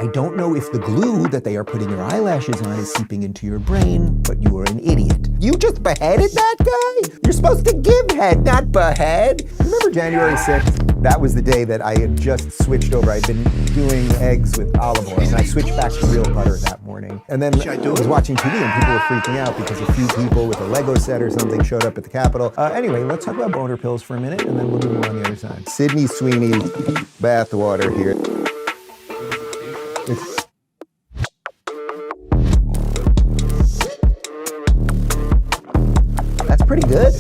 I don't know if the glue that they are putting your eyelashes on is seeping into your brain, but you are an idiot. You just beheaded that guy? You're supposed to give head, not behead. Remember January 6th? That was the day that I had just switched over. I'd been doing eggs with olive oil, and I switched back to real butter that morning. And then I was watching TV, and people were freaking out because a few people with a Lego set or something showed up at the Capitol. Anyway, let's talk about boner pills for a minute, and then we'll move on the other side. Sydney Sweeney bathwater here. That's pretty good.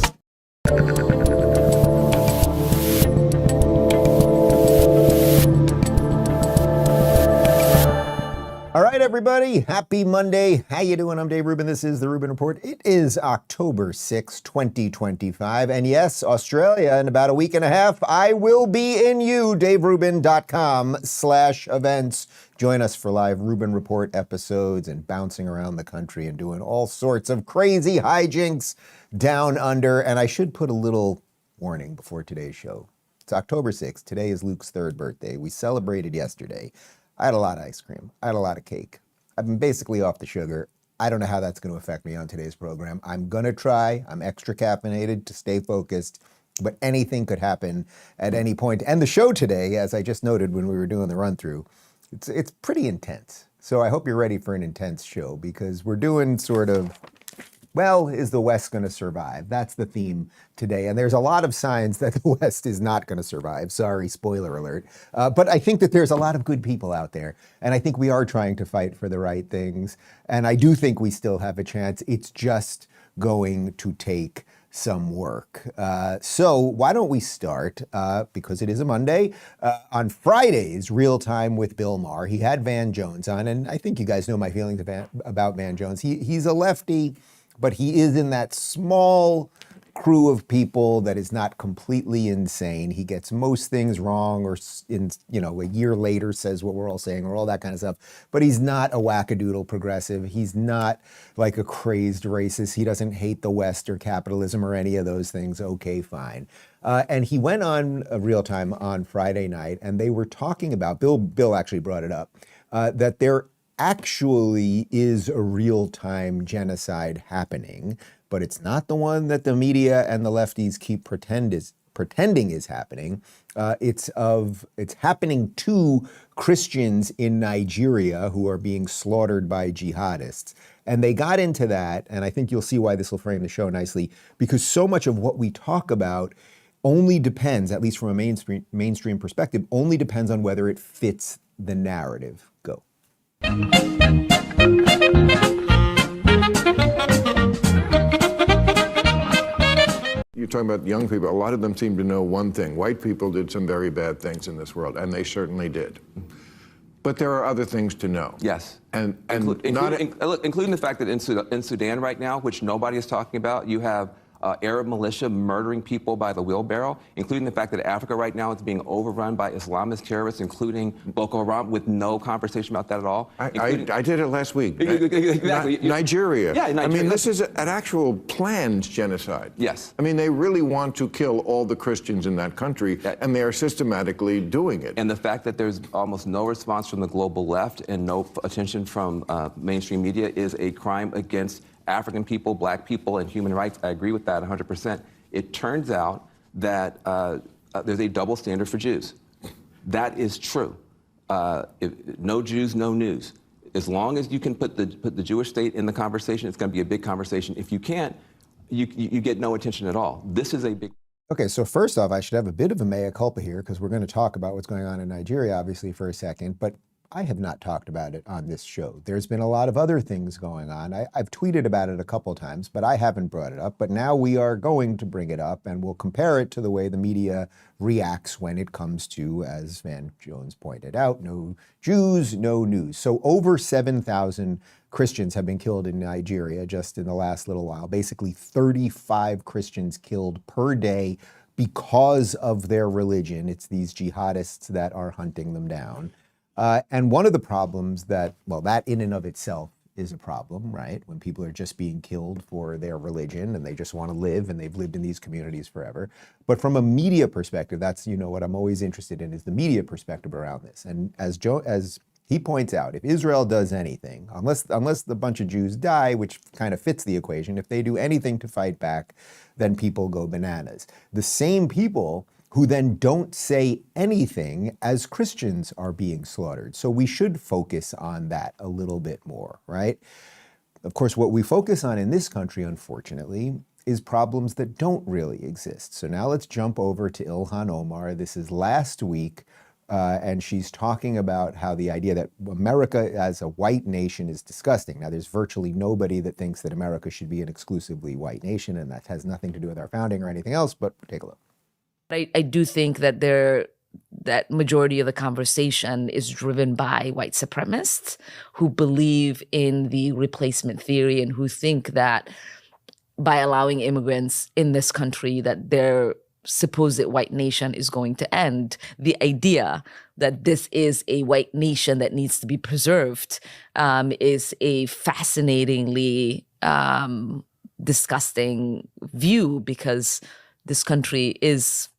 All right, everybody. Happy Monday. How you doing? I'm Dave Rubin. This is the Rubin Report. It is October 6, 2025. And yes, Australia, in about a week and a half, I will be in you, daverubin.com/events. Join us for live Rubin Report episodes and bouncing around the country and doing all sorts of crazy hijinks down under. And I should put a little warning before today's show. It's October 6th. Today is Luke's third birthday. We celebrated yesterday. I had a lot of ice cream. I had a lot of cake. I've been basically off the sugar. I don't know how that's going to affect me on today's program. I'm going to try. I'm extra caffeinated to stay focused, but anything could happen at any point. And the show today, as I just noted when we were doing the run through, it's pretty intense. So I hope you're ready for an intense show because we're doing sort of, well, is the West going to survive? That's the theme today. And there's a lot of signs that the West is not going to survive. Sorry, spoiler alert. But I think that there's a lot of good people out there. And I think we are trying to fight for the right things. And I do think we still have a chance. It's just going to take some work. So why don't we start, because it is a Monday, on Friday's Real Time with Bill Maher. He had Van Jones on, and I think you guys know my feelings about Van Jones. He's a lefty, but he is in that small crew of people that is not completely insane. He gets most things wrong, or a year later says what we're all saying, or all that kind of stuff. But he's not a wackadoodle progressive. He's not like a crazed racist. He doesn't hate the West or capitalism or any of those things. Okay, fine. And he went on a Real Time on Friday night, and they were talking about, Bill actually brought it up, that there actually is a real-time genocide happening, but it's not the one that the media and the lefties keep pretending is happening. It's happening to Christians in Nigeria who are being slaughtered by jihadists. And they got into that, and I think you'll see why this will frame the show nicely, because so much of what we talk about only depends, at least from a mainstream perspective, only depends on whether it fits the narrative. Go. You're talking about young people. A lot of them seem to know one thing. White people did some very bad things in this world, and they certainly did. But there are other things to know. Yes. Including the fact that in Sudan right now, which nobody is talking about, you have Arab militia murdering people by the wheelbarrow, including the fact that Africa right now is being overrun by Islamist terrorists, including Boko Haram, with no conversation about that at all. I did it last week. Exactly. Nigeria. Yeah, Nigeria. I mean, this is an actual planned genocide. Yes. I mean, they really want to kill all the Christians in that country, and they are systematically doing it. And the fact that there's almost no response from the global left and no attention from mainstream media is a crime against African people, black people, and human rights. I agree with that 100%. It turns out that there's a double standard for Jews. That is true. No Jews, no news. As long as you can put the Jewish state in the conversation, it's going to be a big conversation. If you can't, you get no attention at all. This is a big... Okay, so first off, I should have a bit of a mea culpa here, because we're going to talk about what's going on in Nigeria, obviously, for a second, but I have not talked about it on this show. There's been a lot of other things going on. I've tweeted about it a couple times, but I haven't brought it up. But now we are going to bring it up, and we'll compare it to the way the media reacts when it comes to, as Van Jones pointed out, no Jews, no news. So over 7,000 Christians have been killed in Nigeria just in the last little while. Basically 35 Christians killed per day because of their religion. It's these jihadists that are hunting them down. And one of the problems that in and of itself is a problem, right? When people are just being killed for their religion and they just want to live and they've lived in these communities forever. But from a media perspective, that's, what I'm always interested in is the media perspective around this. And as He points out if Israel does anything, unless the bunch of Jews die, which kind of fits the equation, if they do anything to fight back, then people go bananas. The same people who then don't say anything as Christians are being slaughtered. So we should focus on that a little bit more, right? Of course, what we focus on in this country, unfortunately, is problems that don't really exist. So now let's jump over to Ilhan Omar. This is last week. And she's talking about how the idea that America as a white nation is disgusting. Now, there's virtually nobody that thinks that America should be an exclusively white nation, and that has nothing to do with our founding or anything else, but take a look. I do think that that majority of the conversation is driven by white supremacists who believe in the replacement theory and who think that by allowing immigrants in this country that their supposed white nation is going to end. The idea that this is a white nation that needs to be preserved is a fascinatingly disgusting view, because this country is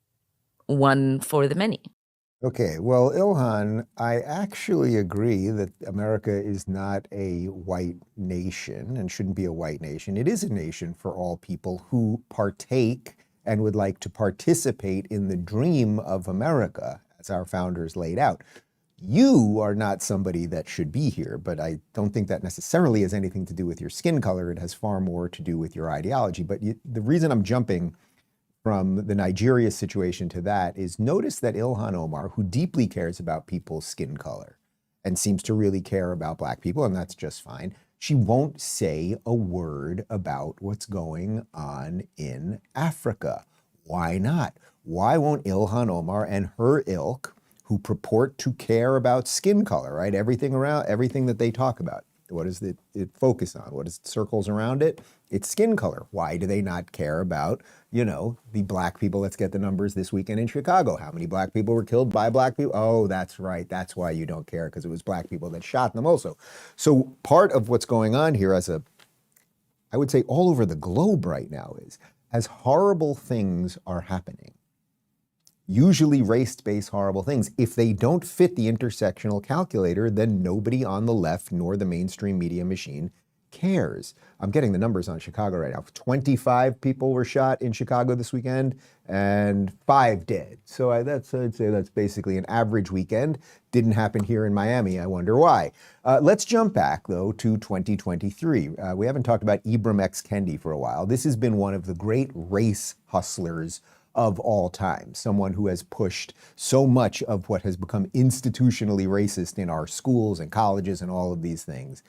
one for the many. Okay, well, Ilhan, I actually agree that America is not a white nation and shouldn't be a white nation. It is a nation for all people who partake and would like to participate in the dream of America, as our founders laid out. You are not somebody that should be here, but I don't think that necessarily has anything to do with your skin color. It has far more to do with your ideology. But the reason I'm jumping from the Nigeria situation to that is notice that Ilhan Omar, who deeply cares about people's skin color and seems to really care about black people, and that's just fine, she won't say a word about what's going on in Africa. Why not? Why won't Ilhan Omar and her ilk, who purport to care about skin color, right? Everything that they talk about. What does it focus on? What is it circles around it? It's skin color. Why do they not care about, the black people? Let's get the numbers this weekend in Chicago. How many black people were killed by black people? Oh, that's right. That's why you don't care, because it was black people that shot them also. So part of what's going on here I would say all over the globe right now is, as horrible things are happening, usually race-based horrible things, if they don't fit the intersectional calculator, then nobody on the left nor the mainstream media machine cares. I'm getting the numbers on Chicago right now. 25 people were shot in Chicago this weekend and 5 dead. So I'd say that's basically an average weekend. Didn't happen here in Miami. I wonder why. Let's jump back, though, to 2023. We haven't talked about Ibram X. Kendi for a while. This has been one of the great race hustlers of all time, someone who has pushed so much of what has become institutionally racist in our schools and colleges and all of these things,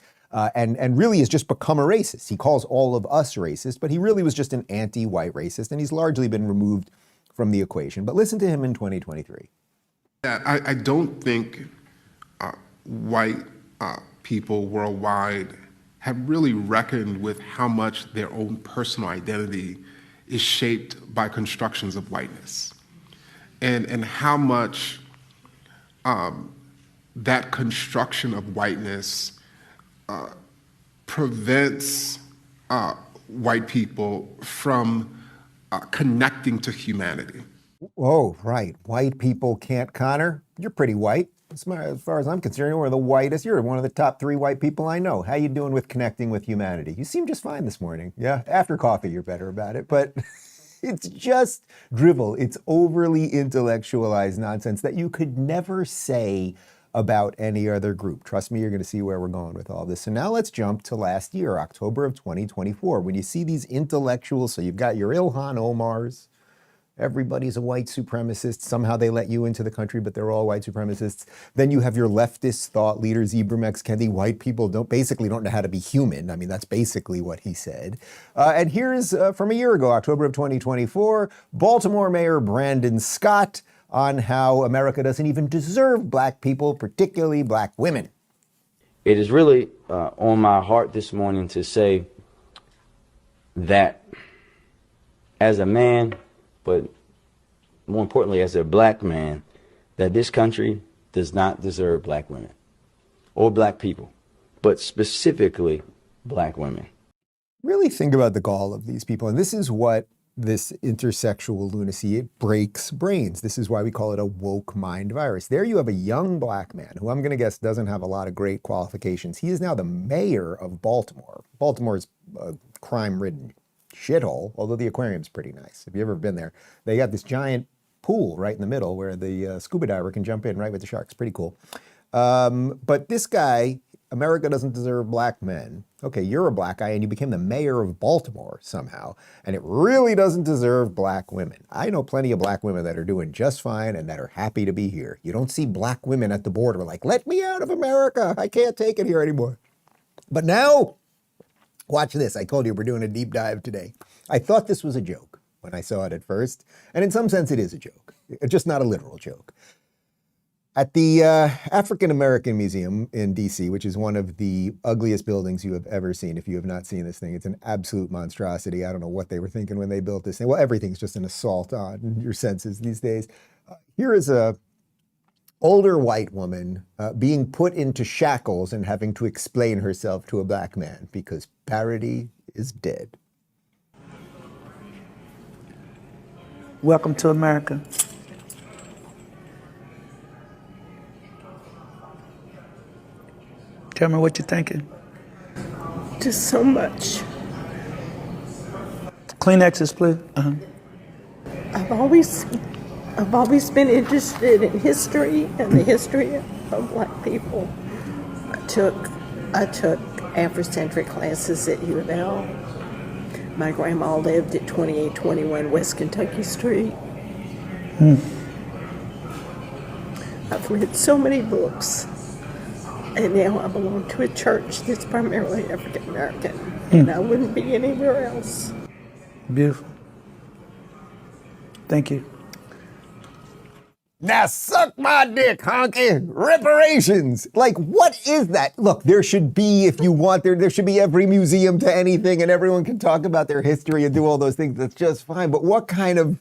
and really has just become a racist. He calls all of us racist, but he really was just an anti-white racist, and he's largely been removed from the equation. But listen to him in 2023. I don't think white people worldwide have really reckoned with how much their own personal identity is shaped by constructions of whiteness, and how much that construction of whiteness prevents white people from connecting to humanity. Oh, right. White people can't, Connor. You're pretty white. As far as I'm concerned, you're one of the whitest. You're one of the top 3 white people I know. How you doing with connecting with humanity? You seem just fine this morning. Yeah, after coffee, you're better about it. But it's just drivel. It's overly intellectualized nonsense that you could never say about any other group. Trust me, you're going to see where we're going with all this. So now let's jump to last year, October of 2024. When you see these intellectuals, so you've got your Ilhan Omars, everybody's a white supremacist. Somehow they let you into the country, but they're all white supremacists. Then you have your leftist thought leaders, Ibram X. Kendi. White people don't know how to be human. I mean, that's basically what he said. And here's from a year ago, October of 2024, Baltimore Mayor Brandon Scott on how America doesn't even deserve black people, particularly black women. It is really on my heart this morning to say that as a man, but more importantly, as a black man, that this country does not deserve black women or black people, but specifically black women. Really think about the gall of these people. And this is what this intersexual lunacy, it breaks brains. This is why we call it a woke mind virus. There you have a young black man who I'm going to guess doesn't have a lot of great qualifications. He is now the mayor of Baltimore. Baltimore's a crime-ridden shithole, although the aquarium's pretty nice. If you've ever been there, they got this giant pool right in the middle where the scuba diver can jump in right with the sharks. Pretty cool. But this guy, America doesn't deserve black men. Okay, you're a black guy and you became the mayor of Baltimore somehow, and it really doesn't deserve black women. I know plenty of black women that are doing just fine and that are happy to be here. You don't see black women at the border like, let me out of America. I can't take it here anymore. But now, watch this. I told you we're doing a deep dive today. I thought this was a joke when I saw it at first, and in some sense it is a joke, just not a literal joke. At the African American Museum in DC, which is one of the ugliest buildings you have ever seen, if you have not seen this thing, it's an absolute monstrosity. I don't know what they were thinking when they built this thing. Well, everything's just an assault on your senses these days. Here is a older white woman being put into shackles and having to explain herself to a black man because parity is dead. Welcome to America. Tell me what you're thinking. Just so much. Kleenexes, please. I've always been interested in history and the history of black people. I took Afrocentric classes at U of L. My grandma lived at 2821 West Kentucky Street. I've read so many books. And now I belong to a church that's primarily African American, and I wouldn't be anywhere else. Beautiful. Thank you. Now suck my dick, honky. Reparations. Like, what is that? Look, there should be, if you want, there should be every museum to anything, and everyone can talk about their history and do all those things. That's just fine. But what kind of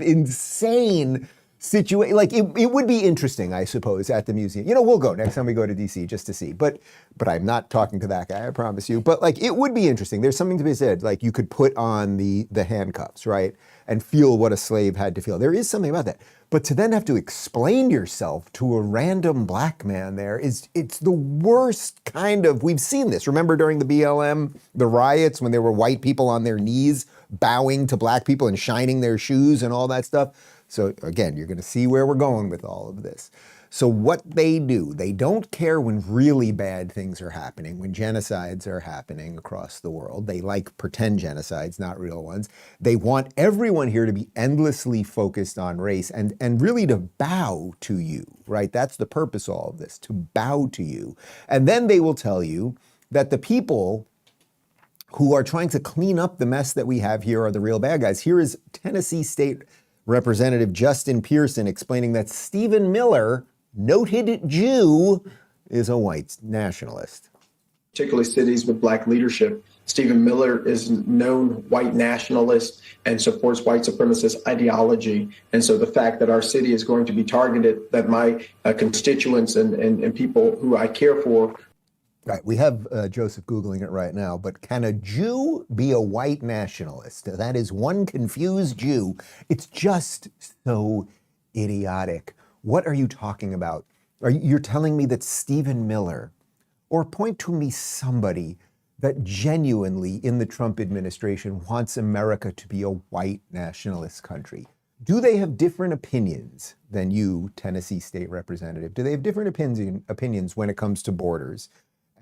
insane situation? Like, it would be interesting, I suppose, at the museum. You know, we'll go next time we go to DC just to see. But I'm not talking to that guy, I promise you. But like, it would be interesting. There's something to be said. Like, you could put on the handcuffs, right, and feel what a slave had to feel. There is something about that. But to then have to explain yourself to a random black man there it's the worst kind of. We've seen this. Remember during the BLM, the riots, when there were white people on their knees bowing to black people and shining their shoes and all that stuff? So again, you're going to see where we're going with all of this. So what they do, they don't care when really bad things are happening, when genocides are happening across the world. They like pretend genocides, not real ones. They want everyone here to be endlessly focused on race and really to bow to you, right? That's the purpose of all of this, to bow to you. And then they will tell you that the people who are trying to clean up the mess that we have here are the real bad guys. Here is Tennessee State Representative Justin Pearson explaining that Stephen Miller, noted Jew, is a white nationalist. Particularly cities with black leadership. Stephen Miller is a known white nationalist and supports white supremacist ideology. And so the fact that our city is going to be targeted, that my constituents and people who I care for. Right, we have Joseph Googling it right now, but can a Jew be a white nationalist? That is one confused Jew. It's just so idiotic. What are you talking about? You're telling me that Stephen Miller, or point to me somebody that genuinely in the Trump administration wants America to be a white nationalist country. Do they have different opinions than you, Tennessee State Representative? Do they have different opinions when it comes to borders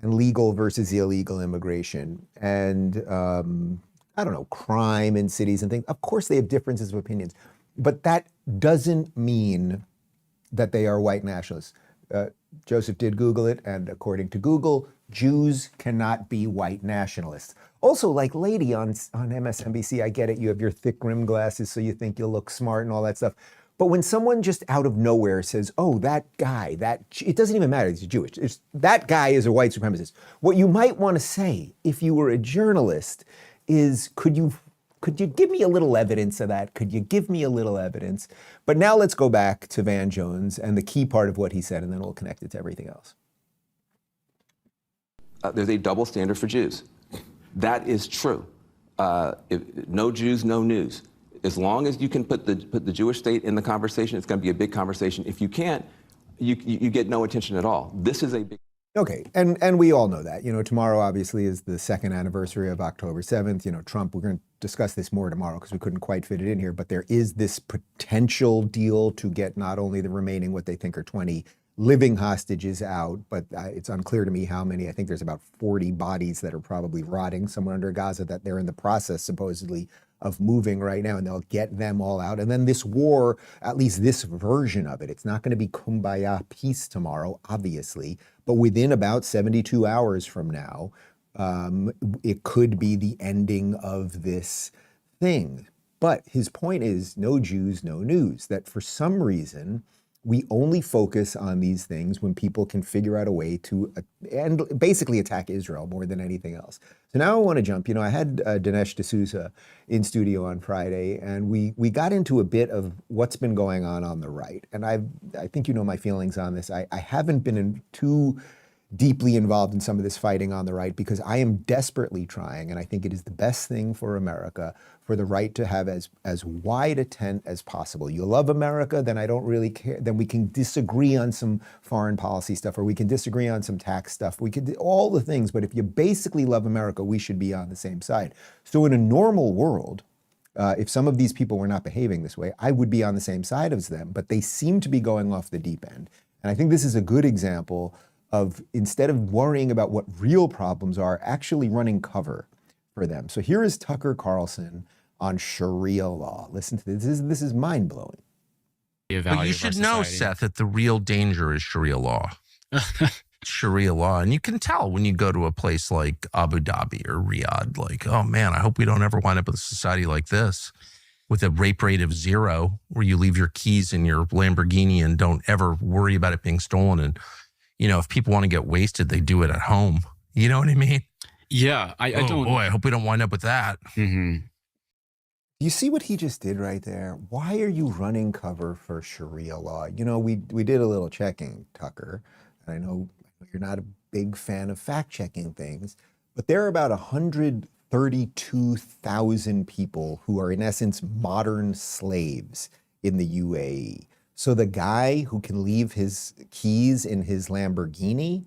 and legal versus illegal immigration and, I don't know, crime in cities and things? Of course they have differences of opinions, but that doesn't mean that they are white nationalists. Joseph did Google it, and according to Google, Jews cannot be white nationalists. Also, like lady on MSNBC, I get it, you have your thick rim glasses so you think you'll look smart and all that stuff. But when someone just out of nowhere says, oh, that guy, it doesn't even matter, he's Jewish. That guy is a white supremacist. What you might want to say, if you were a journalist, is could you give me a little evidence of that? Could you give me a little evidence? But now let's go back to Van Jones and the key part of what he said, and then we'll connect it to everything else. There's a double standard for Jews. That is true. no Jews, no news. As long as you can put the Jewish state in the conversation, it's going to be a big conversation. If you can't, you get no attention at all. This is a big. Okay, and we all know that. You know, tomorrow obviously is the second anniversary of October 7th. You know, Trump, we're going to discuss this more tomorrow because we couldn't quite fit it in here, but there is this potential deal to get not only the remaining, what they think are 20 living hostages out, but it's unclear to me how many. I think there's about 40 bodies that are probably rotting somewhere under Gaza that they're in the process, supposedly, of moving right now, and they'll get them all out. And then this war, at least this version of it, it's not going to be kumbaya peace tomorrow, obviously, but within about 72 hours from now, it could be the ending of this thing. But his point is no Jews, no news, that for some reason, we only focus on these things when people can figure out a way to and basically attack Israel more than anything else. So now I want to jump. You know, I had Dinesh D'Souza in studio on Friday, and we got into a bit of what's been going on the right. And I think you know my feelings on this. I haven't been too deeply involved in some of this fighting on the right because I am desperately trying, and I think it is the best thing for America, for the right to have as wide a tent as possible. You love America, then I don't really care. Then we can disagree on some foreign policy stuff, or we can disagree on some tax stuff. We could do all the things, but if you basically love America, we should be on the same side. So in a normal world, if some of these people were not behaving this way, I would be on the same side as them, but they seem to be going off the deep end. And I think this is a good example of, instead of worrying about what real problems are, actually running cover for them. So here is Tucker Carlson on Sharia law. Listen to this. This is mind-blowing. But you should know, Seth, that the real danger is Sharia law. Sharia law. And you can tell when you go to a place like Abu Dhabi or Riyadh, like, oh man, I hope we don't ever wind up with a society like this with a rape rate of 0, where you leave your keys in your Lamborghini and don't ever worry about it being stolen. And you know, if people want to get wasted, they do it at home. You know what I mean? Yeah. I don't. Boy, I hope we don't wind up with that. Mm-hmm. You see what he just did right there? Why are you running cover for Sharia law? You know, we did a little checking, Tucker. And I know you're not a big fan of fact-checking things, but there are about 132,000 people who are, in essence, modern slaves in the UAE. So the guy who can leave his keys in his Lamborghini,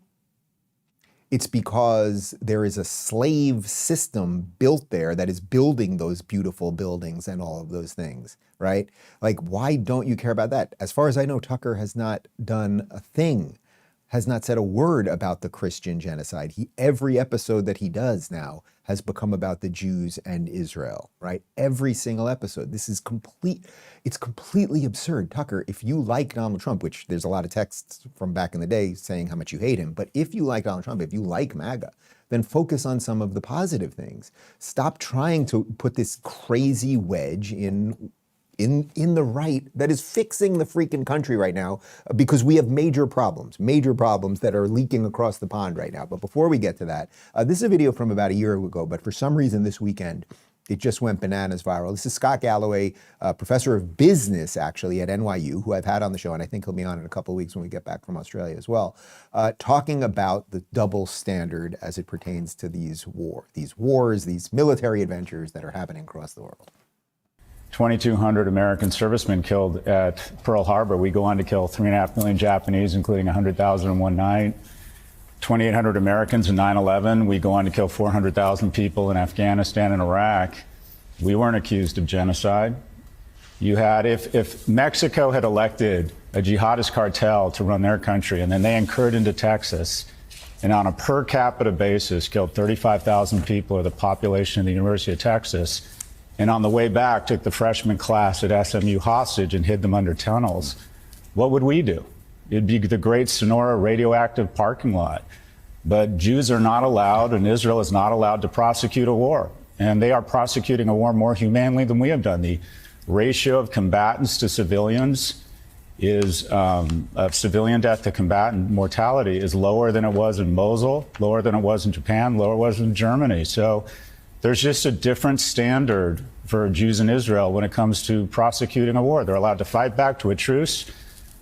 it's because there is a slave system built there that is building those beautiful buildings and all of those things, right? Like, why don't you care about that? As far as I know, Tucker has not done a thing, has not said a word about the Christian genocide. Every episode that he does now has become about the Jews and Israel, right? Every single episode. This is it's completely absurd. Tucker, if you like Donald Trump, which there's a lot of texts from back in the day saying how much you hate him, but if you like Donald Trump, if you like MAGA, then focus on some of the positive things. Stop trying to put this crazy wedge in the right that is fixing the freaking country right now, because we have major problems that are leaking across the pond right now. But before we get to that, this is a video from about a year ago, but for some reason this weekend, it just went bananas viral. This is Scott Galloway, professor of business, actually, at NYU, who I've had on the show, and I think he'll be on in a couple of weeks when we get back from Australia as well, talking about the double standard as it pertains to these military adventures that are happening across the world. 2,200 American servicemen killed at Pearl Harbor. We go on to kill 3.5 million Japanese, including 100,000 in one night. 2,800 Americans in 9/11. We go on to kill 400,000 people in Afghanistan and Iraq. We weren't accused of genocide. You had, if Mexico had elected a jihadist cartel to run their country, and then they incurred into Texas, and on a per capita basis killed 35,000 people, or the population of the University of Texas, and on the way back took the freshman class at SMU hostage and hid them under tunnels, what would we do? It'd be the great Sonora radioactive parking lot. But Jews are not allowed, and Israel is not allowed to prosecute a war. And they are prosecuting a war more humanely than we have done. The ratio of combatants to civilians is, of civilian death to combatant mortality is lower than it was in Mosul, lower than it was in Japan, lower than it was in Germany. So there's just a different standard for Jews in Israel when it comes to prosecuting a war. They're allowed to fight back to a truce,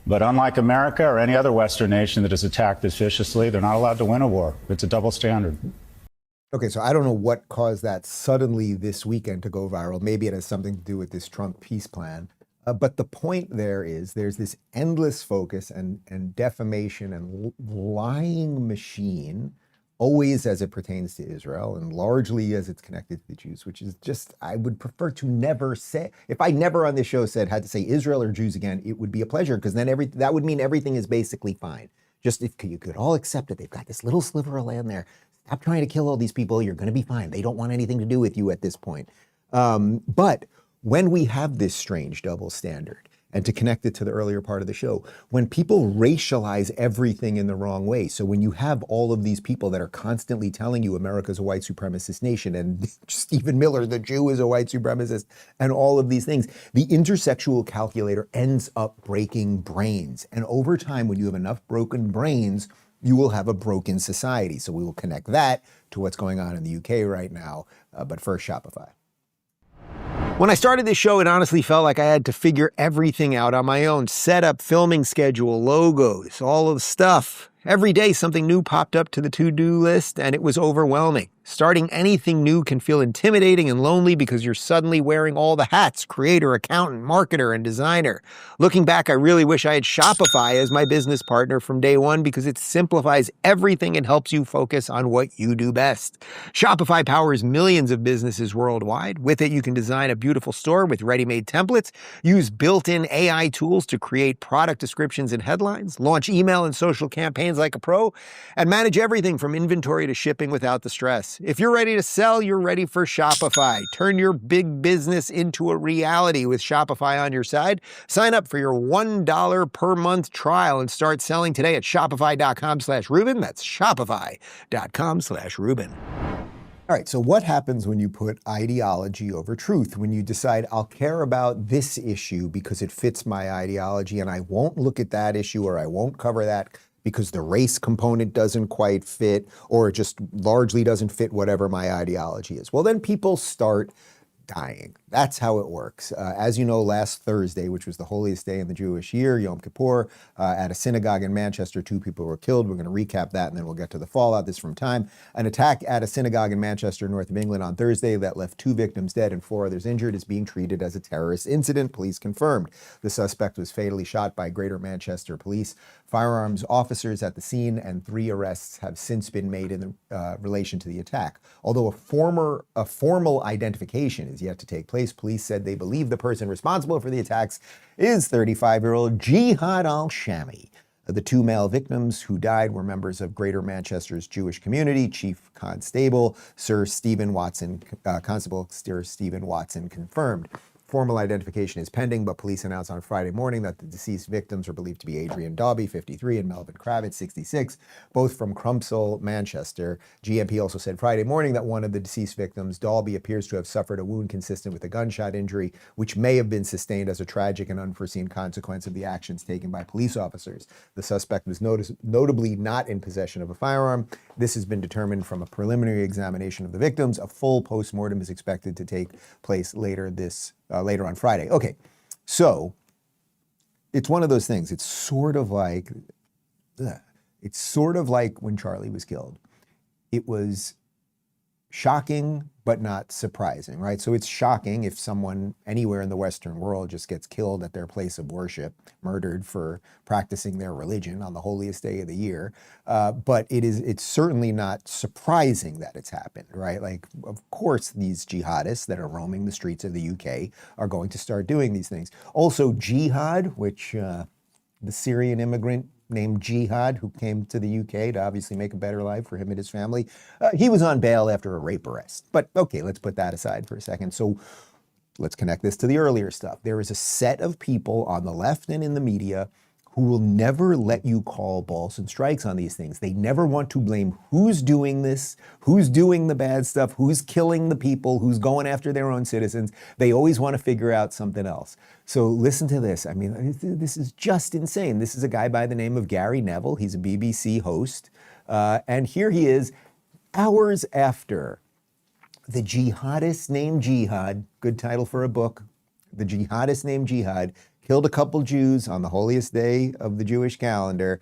but unlike America or any other Western nation that has attacked this viciously, they're not allowed to win a war. It's a double standard. Okay, so I don't know what caused that suddenly this weekend to go viral. Maybe it has something to do with this Trump peace plan. But the point there is there's this endless focus and defamation and lying machine, always as it pertains to Israel and largely as it's connected to the Jews, which is just, I would prefer to never say, if I never on this show had to say Israel or Jews again, it would be a pleasure, because then that would mean everything is basically fine. Just if you could all accept it, they've got this little sliver of land there. Stop trying to kill all these people. You're going to be fine. They don't want anything to do with you at this point. But when we have this strange double standard, and to connect it to the earlier part of the show, when people racialize everything in the wrong way, so when you have all of these people that are constantly telling you America's a white supremacist nation, and Stephen Miller, the Jew, is a white supremacist, and all of these things, the intersexual calculator ends up breaking brains. And over time, when you have enough broken brains, you will have a broken society. So we will connect that to what's going on in the UK right now. But first, Shopify. When I started this show, it honestly felt like I had to figure everything out on my own. Setup, filming schedule, logos, all of the stuff. Every day something new popped up to the to-do list, and it was overwhelming. Starting anything new can feel intimidating and lonely because you're suddenly wearing all the hats: creator, accountant, marketer, and designer. Looking back, I really wish I had Shopify as my business partner from day one, because it simplifies everything and helps you focus on what you do best. Shopify powers millions of businesses worldwide. With it, you can design a beautiful store with ready-made templates, use built-in AI tools to create product descriptions and headlines, launch email and social campaigns like a pro, and manage everything from inventory to shipping without the stress. If you're ready to sell, you're ready for Shopify. Turn your big business into a reality with Shopify on your side. Sign up for your $1 per month trial and start selling today at shopify.com/Rubin. That's shopify.com/Rubin. All right, so what happens when you put ideology over truth? When you decide, I'll care about this issue because it fits my ideology, and I won't look at that issue, or I won't cover that because the race component doesn't quite fit, or it just largely doesn't fit whatever my ideology is. Well, then people start dying. That's how it works. As you know, last Thursday, which was the holiest day in the Jewish year, Yom Kippur, at a synagogue in Manchester, 2 people were killed. We're going to recap that, and then we'll get to the fallout. This from Time. An attack at a synagogue in Manchester, north of England, on Thursday that left 2 victims dead and 4 others injured is being treated as a terrorist incident, police confirmed. The suspect was fatally shot by Greater Manchester Police firearms officers at the scene, and 3 arrests have since been made in relation to the attack. Although a formal identification is yet to take place, police said they believe the person responsible for the attacks is 35-year-old Jihad al-Shami. The 2 male victims who died were members of Greater Manchester's Jewish community. Chief Constable Sir Stephen Watson confirmed. Formal identification is pending, but police announced on Friday morning that the deceased victims are believed to be Adrian Dobby, 53, and Melvin Kravitz, 66, both from Crumpsall, Manchester. GMP also said Friday morning that one of the deceased victims, Dalby, appears to have suffered a wound consistent with a gunshot injury, which may have been sustained as a tragic and unforeseen consequence of the actions taken by police officers. The suspect was notably not in possession of a firearm. This has been determined from a preliminary examination of the victims. A full postmortem is expected to take place later on Friday. Okay, so it's one of those things. It's sort of like when Charlie was killed. It was shocking, but not surprising, right? So it's shocking if someone anywhere in the Western world just gets killed at their place of worship, murdered for practicing their religion on the holiest day of the year. But it's certainly not surprising that it's happened, right? Like, of course, these jihadists that are roaming the streets of the UK are going to start doing these things. Also, jihad, which the Syrian immigrant named Jihad, who came to the UK to obviously make a better life for him and his family. He was on bail after a rape arrest. But okay, let's put that aside for a second. So let's connect this to the earlier stuff. There is a set of people on the left and in the media who will never let you call balls and strikes on these things. They never want to blame who's doing this, who's doing the bad stuff, who's killing the people, who's going after their own citizens. They always want to figure out something else. So listen to this. I mean, this is just insane. This is a guy by the name of Gary Neville. He's a BBC host. And here he is, hours after the jihadist named Jihad, good title for a book, the jihadist named Jihad, killed a couple Jews on the holiest day of the Jewish calendar.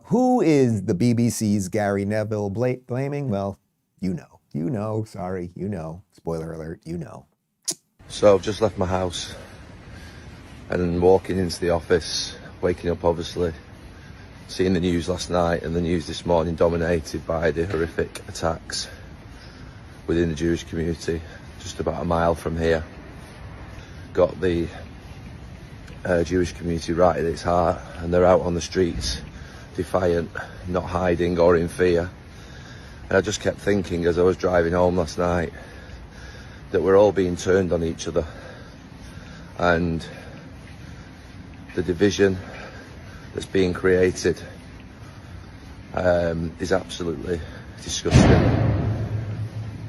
Who is the BBC's Gary Neville blaming? Well, you know. You know, sorry, you know. Spoiler alert, you know. So I've just left my house and walking into the office, waking up obviously, seeing the news last night and the news this morning dominated by the horrific attacks within the Jewish community, just about a mile from here. Got the Jewish community right at its heart, and they're out on the streets, defiant, not hiding or in fear. And I just kept thinking as I was driving home last night that we're all being turned on each other, and the division that's being created is absolutely disgusting.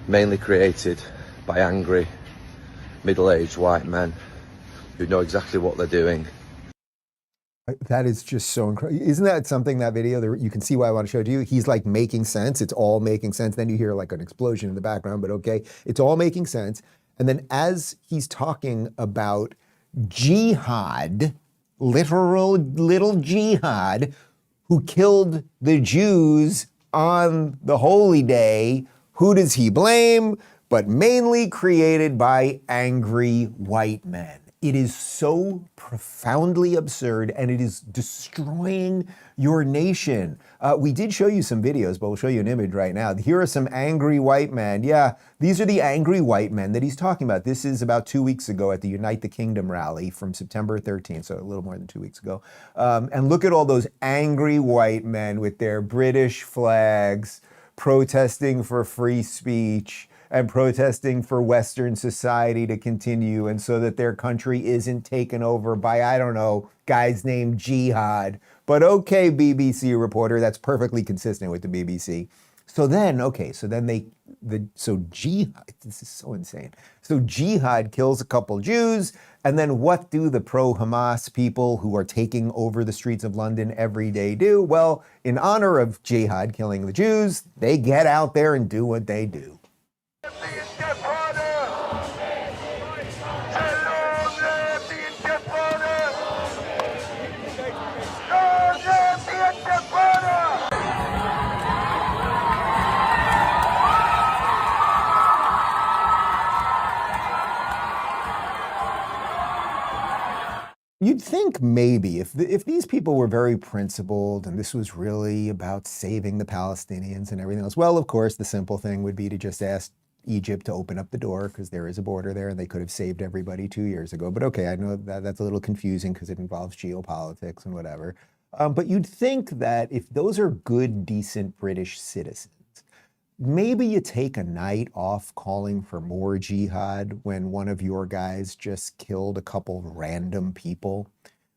Mainly created by angry, middle-aged white men who know exactly what they're doing. That is just so incredible. Isn't that something, that video, there, you can see why I want to show it to you. He's like making sense. It's all making sense. Then you hear like an explosion in the background, but okay, it's all making sense. And then as he's talking about jihad, literal little jihad, who killed the Jews on the holy day, who does he blame? But mainly created by angry white men. It is so profoundly absurd, and it is destroying your nation. We did show you some videos, but we'll show you an image right now. Here are some angry white men. Yeah, these are the angry white men that he's talking about. This is about 2 weeks ago at the Unite the Kingdom rally from September 13th, so a little more than 2 weeks ago. And look at all those angry white men with their British flags protesting for free speech and protesting for Western society to continue, and so that their country isn't taken over by, I don't know, guys named Jihad. But okay, BBC reporter, that's perfectly consistent with the BBC. So then, okay, so Jihad, this is so insane. So Jihad kills a couple Jews, and then what do the pro-Hamas people who are taking over the streets of London every day do? Well, in honor of Jihad killing the Jews, they get out there and do what they do. You'd think maybe if these people were very principled and this was really about saving the Palestinians and everything else, well, of course, the simple thing would be to just ask Egypt to open up the door, because there is a border there and they could have saved everybody 2 years ago. But okay, I know that that's a little confusing because it involves geopolitics and whatever. But you'd think that if those are good, decent British citizens, maybe you take a night off calling for more jihad when one of your guys just killed a couple random people.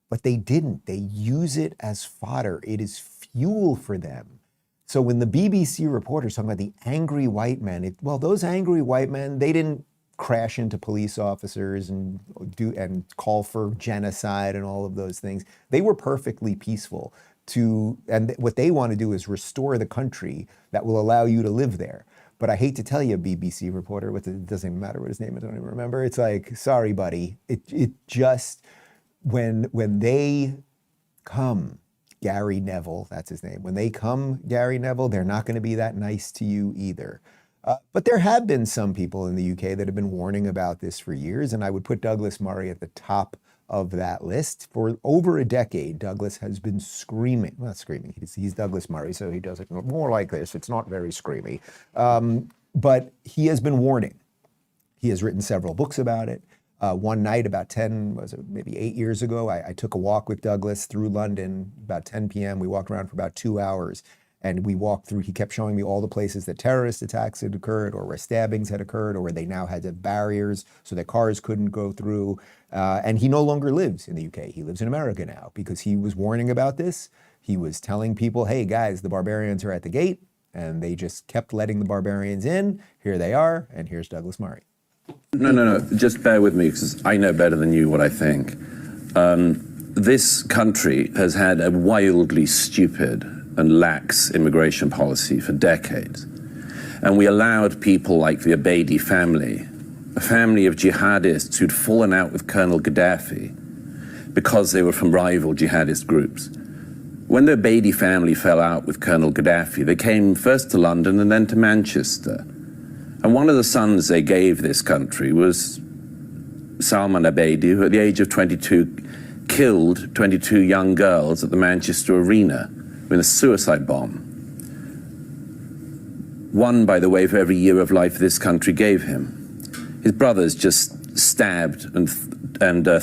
But they didn't. They use it as fodder. It is fuel for them. So when the BBC reporters talking about the angry white men, well, those angry white men, they didn't crash into police officers and call for genocide and all of those things. They were perfectly peaceful. And what they want to do is restore the country that will allow you to live there. But I hate to tell you, BBC reporter, it doesn't even matter what his name is, I don't even remember. It's like, sorry, buddy. It just, when they come, Gary Neville, that's his name. When they come, Gary Neville, they're not going to be that nice to you either. But there have been some people in the UK that have been warning about this for years, and I would put Douglas Murray at the top of that list. For over a decade, Douglas has been screaming, well, not screaming, he's Douglas Murray, so he does it more like this. It's not very screamy. But he has been warning. He has written several books about it. One night about maybe 8 years ago, I took a walk with Douglas through London about 10 p.m. We walked around for about 2 hours. And we walked through, he kept showing me all the places that terrorist attacks had occurred, or where stabbings had occurred, or where they now had barriers so that cars couldn't go through. And he no longer lives in the UK. He lives in America now because he was warning about this. He was telling people, hey guys, the barbarians are at the gate. And they just kept letting the barbarians in. Here they are. And here's Douglas Murray. No. Just bear with me, because I know better than you what I think. This country has had a wildly stupid and lax immigration policy for decades. And we allowed people like the Abedi family, a family of jihadists who'd fallen out with Colonel Gaddafi because they were from rival jihadist groups. When the Abedi family fell out with Colonel Gaddafi, they came first to London and then to Manchester. And one of the sons they gave this country was Salman Abedi, who at the age of 22 killed 22 young girls at the Manchester Arena with a suicide bomb. One, by the way, for every year of life this country gave him. His brothers just stabbed and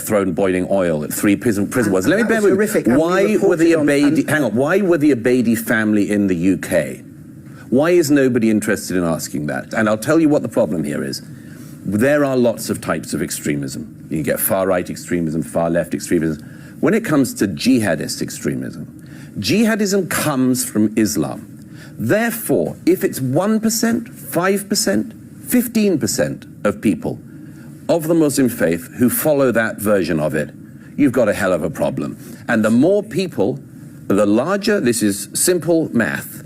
thrown boiling oil at 3 prison wards. Let me bear with you. Why were the Abedi, hang on, why were the Abedi family in the UK? Why is nobody interested in asking that? And I'll tell you what the problem here is. There are lots of types of extremism. You get far-right extremism, far-left extremism. When it comes to jihadist extremism, jihadism comes from Islam. Therefore, if it's 1%, 5%, 15% of people of the Muslim faith who follow that version of it, you've got a hell of a problem. And the more people, the larger, this is simple math,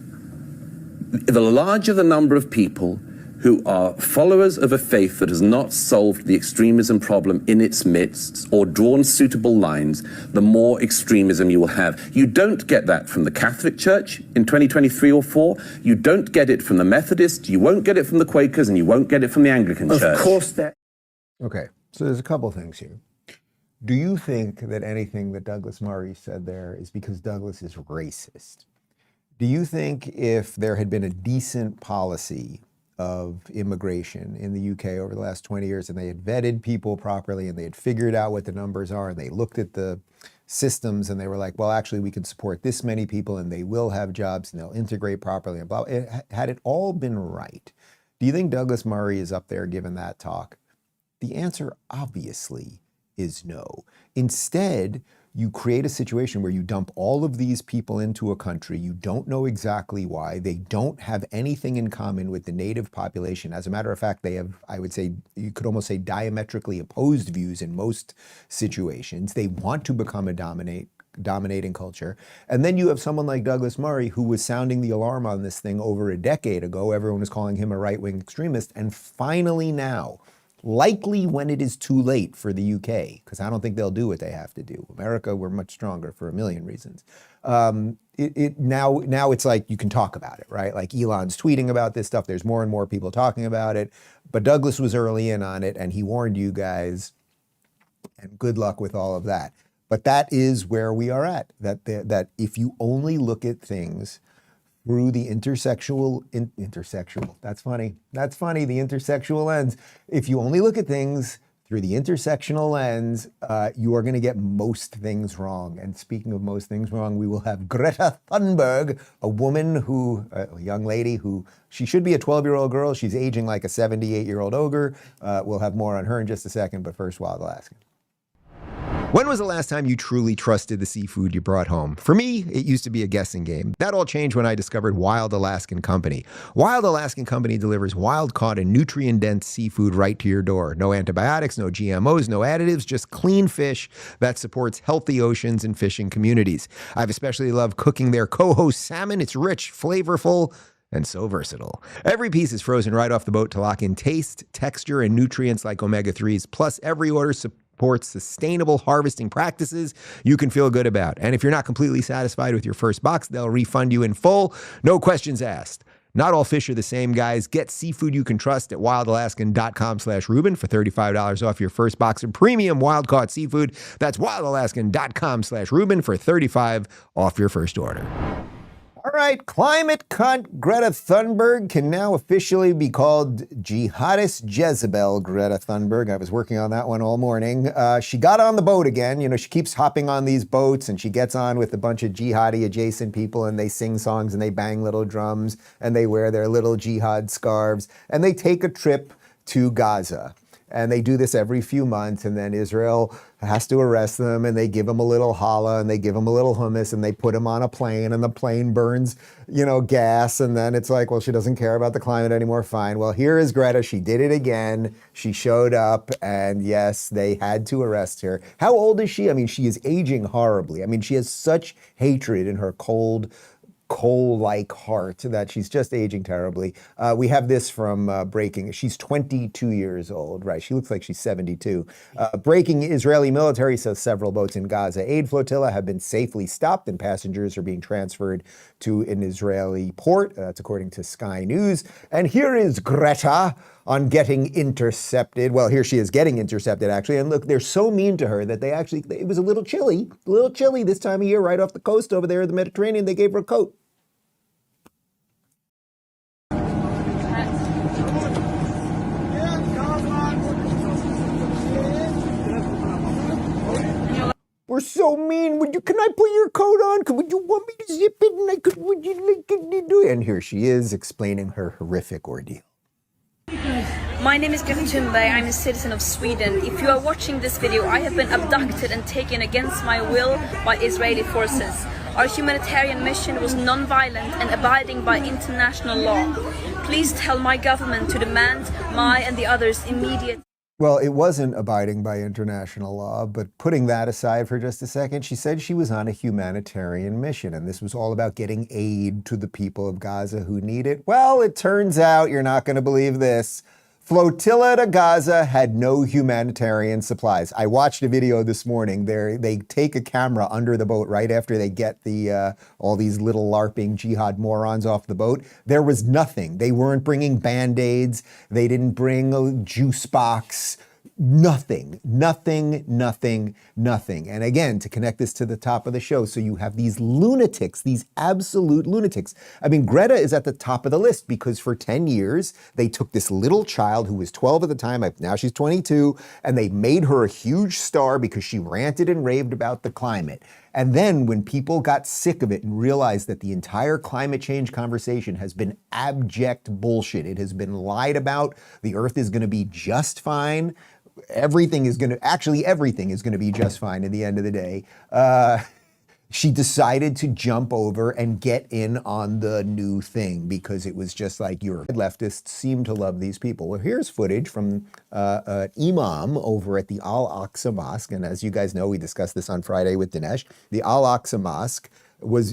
the larger the number of people who are followers of a faith that has not solved the extremism problem in its midst or drawn suitable lines, the more extremism you will have. You don't get that from the Catholic Church in 2023 or 4. You don't get it from the Methodists. You won't get it from the Quakers, and you won't get it from the Anglican Church. Of course that. Okay, so there's a couple things here. Do you think that anything that Douglas Murray said there is because Douglas is racist? Do you think if there had been a decent policy of immigration in the UK over the last 20 years and they had vetted people properly and they had figured out what the numbers are and they looked at the systems and they were like, well, actually we can support this many people and they will have jobs and they'll integrate properly and blah, had it all been right, do you think Douglas Murray is up there giving that talk? The answer obviously is no. Instead, you create a situation where you dump all of these people into a country. You don't know exactly why. They don't have anything in common with the native population. As a matter of fact, they have, I would say, you could almost say diametrically opposed views in most situations. They want to become a dominating culture. And then you have someone like Douglas Murray who was sounding the alarm on this thing over a decade ago. Everyone was calling him a right-wing extremist. And finally now, likely when it is too late for the UK, because I don't think they'll do what they have to do. America, we're much stronger for a million reasons. Now it's like you can talk about it, right? Like Elon's tweeting about this stuff. There's more and more people talking about it. But Douglas was early in on it, and he warned you guys, and good luck with all of that. But that is where we are at, that if you only look at things through the intersectional, that's funny, the intersexual lens. If you only look at things through the intersectional lens, you are gonna get most things wrong. And speaking of most things wrong, we will have Greta Thunberg, a woman who, a young lady who, she should be a 12-year-old girl, she's aging like a 78-year-old ogre. We'll have more on her in just a second, but first, Wild Alaskan. When was the last time you truly trusted the seafood you brought home? For me, it used to be a guessing game. That all changed when I discovered Wild Alaskan Company. Wild Alaskan Company delivers wild-caught and nutrient-dense seafood right to your door. No antibiotics, no GMOs, no additives, just clean fish that supports healthy oceans and fishing communities. I've especially loved cooking their coho salmon. It's rich, flavorful, and so versatile. Every piece is frozen right off the boat to lock in taste, texture, and nutrients like omega-3s. Plus, every order supports sustainable harvesting practices you can feel good about. And if you're not completely satisfied with your first box, they'll refund you in full. No questions asked. Not all fish are the same, guys. Get seafood you can trust at wildalaskan.com/Rubin for $35 off your first box of premium wild-caught seafood. That's wildalaskan.com/Rubin for $35 off your first order. All right, climate cunt Greta Thunberg can now officially be called jihadist Jezebel Greta Thunberg. I was working on that one all morning. She got on the boat again. You know, she keeps hopping on these boats and she gets on with a bunch of jihadi adjacent people and they sing songs and they bang little drums and they wear their little jihad scarves and they take a trip to Gaza. And they do this every few months, and then Israel has to arrest them, and they give them a little challah, and they give them a little hummus, and they put them on a plane, and the plane burns, you know, gas, and then it's like, well, she doesn't care about the climate anymore, fine. Well, here is Greta, she did it again, she showed up, and yes, they had to arrest her. How old is she? I mean, she is aging horribly. I mean, she has such hatred in her cold, coal-like heart that she's just aging terribly. We have this from Breaking. She's 22 years old, right? She looks like she's 72. Breaking: Israeli military says several boats in Gaza aid flotilla have been safely stopped and passengers are being transferred to an Israeli port. That's according to Sky News. And here is Greta on getting intercepted. Well, here she is getting intercepted, actually. And look, they're so mean to her that it was a little chilly this time of year right off the coast over there in the Mediterranean. They gave her a coat. We're so mean. Can I put your coat on? Would you want me to zip it? And would you like to do it? And here she is explaining her horrific ordeal. My name is Greta Thunberg. I'm a citizen of Sweden. If you are watching this video, I have been abducted and taken against my will by Israeli forces. Our humanitarian mission was non-violent and abiding by international law. Please tell my government to demand my and the others' immediate... Well, it wasn't abiding by international law, but putting that aside for just a second, she said she was on a humanitarian mission, and this was all about getting aid to the people of Gaza who need it. Well, it turns out, you're not going to believe this, flotilla to Gaza had no humanitarian supplies. I watched a video this morning. They take a camera under the boat right after they get all these little LARPing jihad morons off the boat. There was nothing. They weren't bringing Band-Aids. They didn't bring a juice box. Nothing. And again, to connect this to the top of the show, so you have these lunatics, these absolute lunatics. I mean, Greta is at the top of the list because for 10 years, they took this little child who was 12 at the time, now she's 22, and they made her a huge star because she ranted and raved about the climate. And then when people got sick of it and realized that the entire climate change conversation has been abject bullshit, it has been lied about, the earth is going to be just fine, everything is going to be just fine at the end of the day. She decided to jump over and get in on the new thing because it was just like leftists seem to love these people. Well, here's footage from an imam over at the Al-Aqsa Mosque. And as you guys know, we discussed this on Friday with Dinesh. The Al-Aqsa Mosque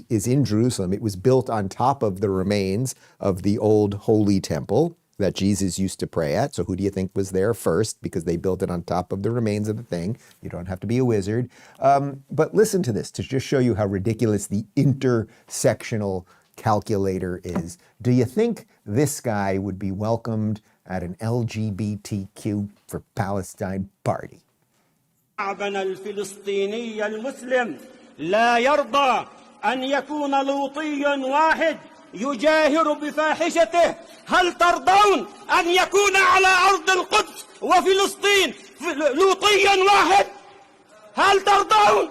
is in Jerusalem. It was built on top of the remains of the old Holy Temple that Jesus used to pray at. So who do you think was there first? Because they built it on top of the remains of the thing. You don't have to be a wizard. But listen to this to just show you how ridiculous the intersectional calculator is. Do you think this guy would be welcomed at an LGBTQ for Palestine party? شعبنا الفلسطيني المسلم لا يرضى أن يكون لوطي واحد يجاهر بفاحشته. هل ترضون أن يكون على أرض القدس وفلسطين لوطيا واحد؟ هل ترضون؟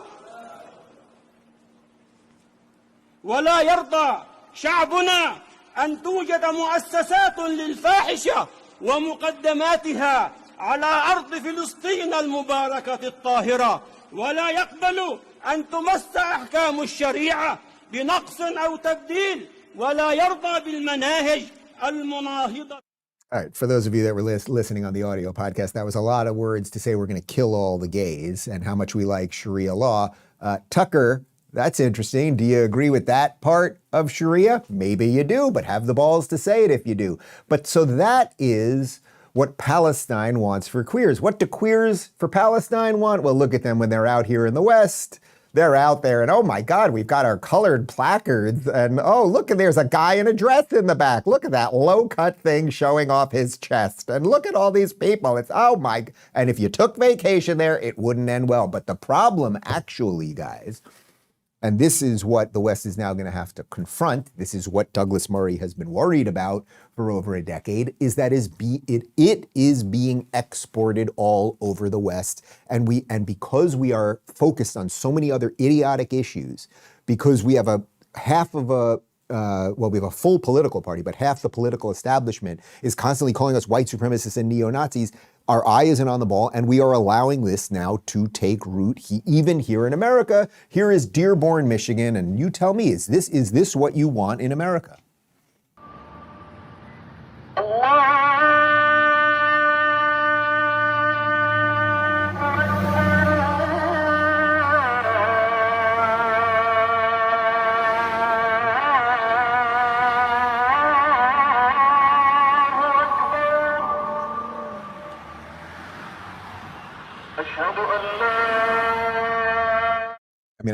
ولا يرضى شعبنا أن توجد مؤسسات للفاحشة ومقدماتها على أرض فلسطين المباركة الطاهرة، ولا يقبل أن تمس أحكام الشريعة بنقص أو تبديل، ولا يرضى بالمناهج المناهضة. All right, for those of you that were listening on the audio podcast, that was a lot of words to say we're going to kill all the gays and how much we like Sharia law. Tucker, that's interesting. Do you agree with that part of Sharia? Maybe you do, but have the balls to say it if you do. But so that is what Palestine wants for queers. What do queers for Palestine want? Well, look at them when they're out here in the West. They're out there and, oh my God, we've got our colored placards and, oh, look, there's a guy in a dress in the back. Look at that low-cut thing showing off his chest. And look at all these people. It's, oh my, and if you took vacation there, it wouldn't end well. But the problem actually, guys, and this is what the West is now going to have to confront, this is what Douglas Murray has been worried about for over a decade, is that it is being exported all over the West. And because we are focused on so many other idiotic issues, because we have we have a full political party, but half the political establishment is constantly calling us white supremacists and neo-Nazis, our eye isn't on the ball, and we are allowing this now to take root even here in America. Here is Dearborn, Michigan, and you tell me, is this what you want in America?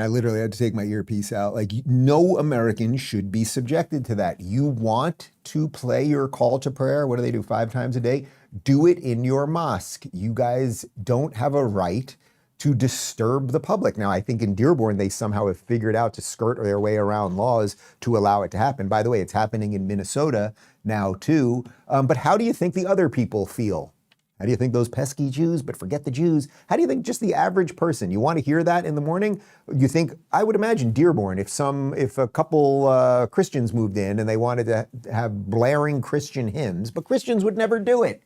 mean, I literally had to take my earpiece out. Like, no American should be subjected to that. You want to play your call to prayer? What do they do 5 times a day? Do it in your mosque. You guys don't have a right to disturb the public. Now, I think in Dearborn, they somehow have figured out to skirt their way around laws to allow it to happen. By the way, it's happening in Minnesota now too. But how do you think the other people feel? How do you think those pesky Jews, but forget the Jews? How do you think just the average person, you want to hear that in the morning? You think, I would imagine Dearborn, if a couple Christians moved in and they wanted to have blaring Christian hymns, but Christians would never do it.